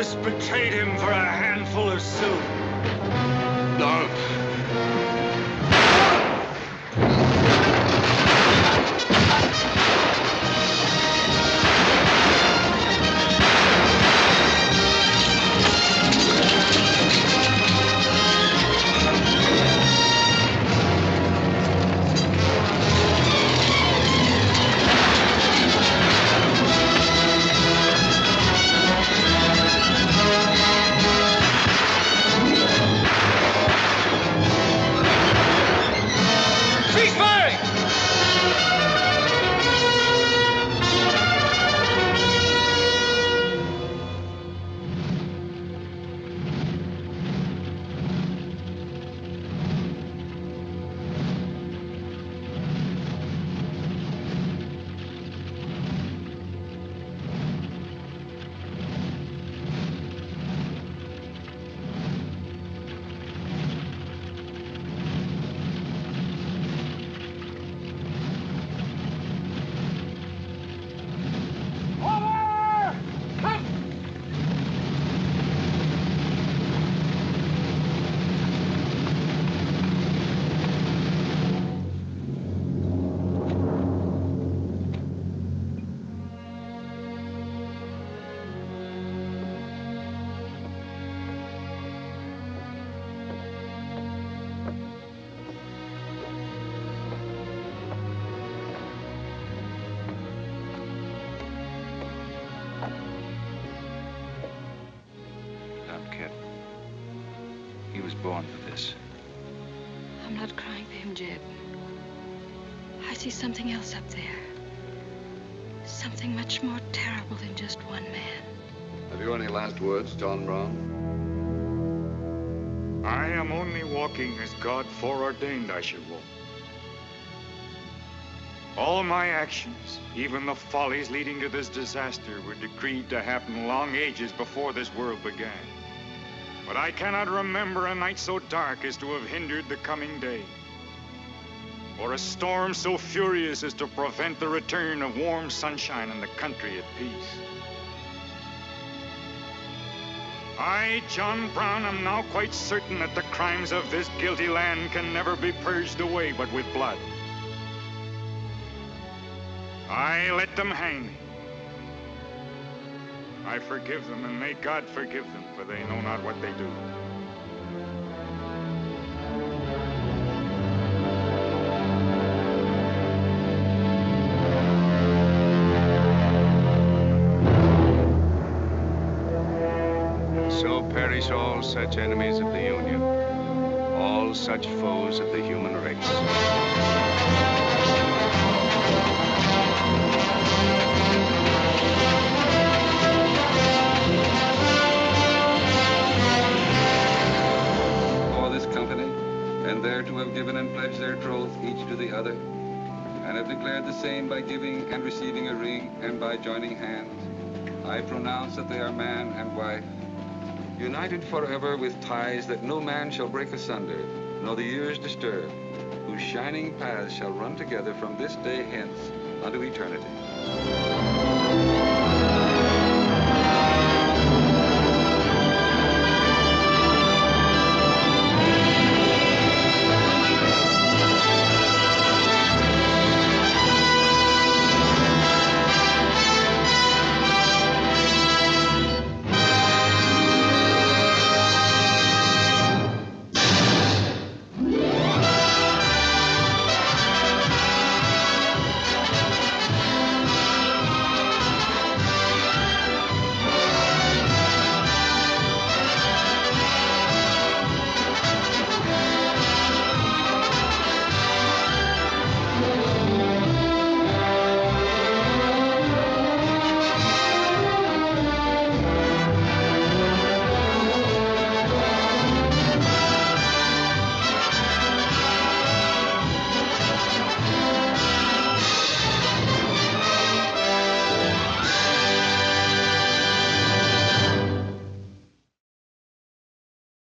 Wallis betrayed him for a handful of silver. No. He was born for this. I'm not crying for him, Jed. I see something else up there. Something much more terrible than just one man. Have you any last words, John Brown? I am only walking as God foreordained I should walk. All my actions, even the follies leading to this disaster, were decreed to happen long ages before this world began. But I cannot remember a night so dark as to have hindered the coming day, or a storm so furious as to prevent the return of warm sunshine and the country at peace. I, John Brown, am now quite certain that the crimes of this guilty land can never be purged away but with blood. I let them hang me. I forgive them, and may God forgive them, for they know not what they do. So perish all such enemies of the Union, all such foes of the human race. And there to have given and pledged their troth each to the other, and have declared the same by giving and receiving a ring and by joining hands, I pronounce that they are man and wife, united forever with ties that no man shall break asunder, nor the years disturb, whose shining paths shall run together from this day hence unto eternity.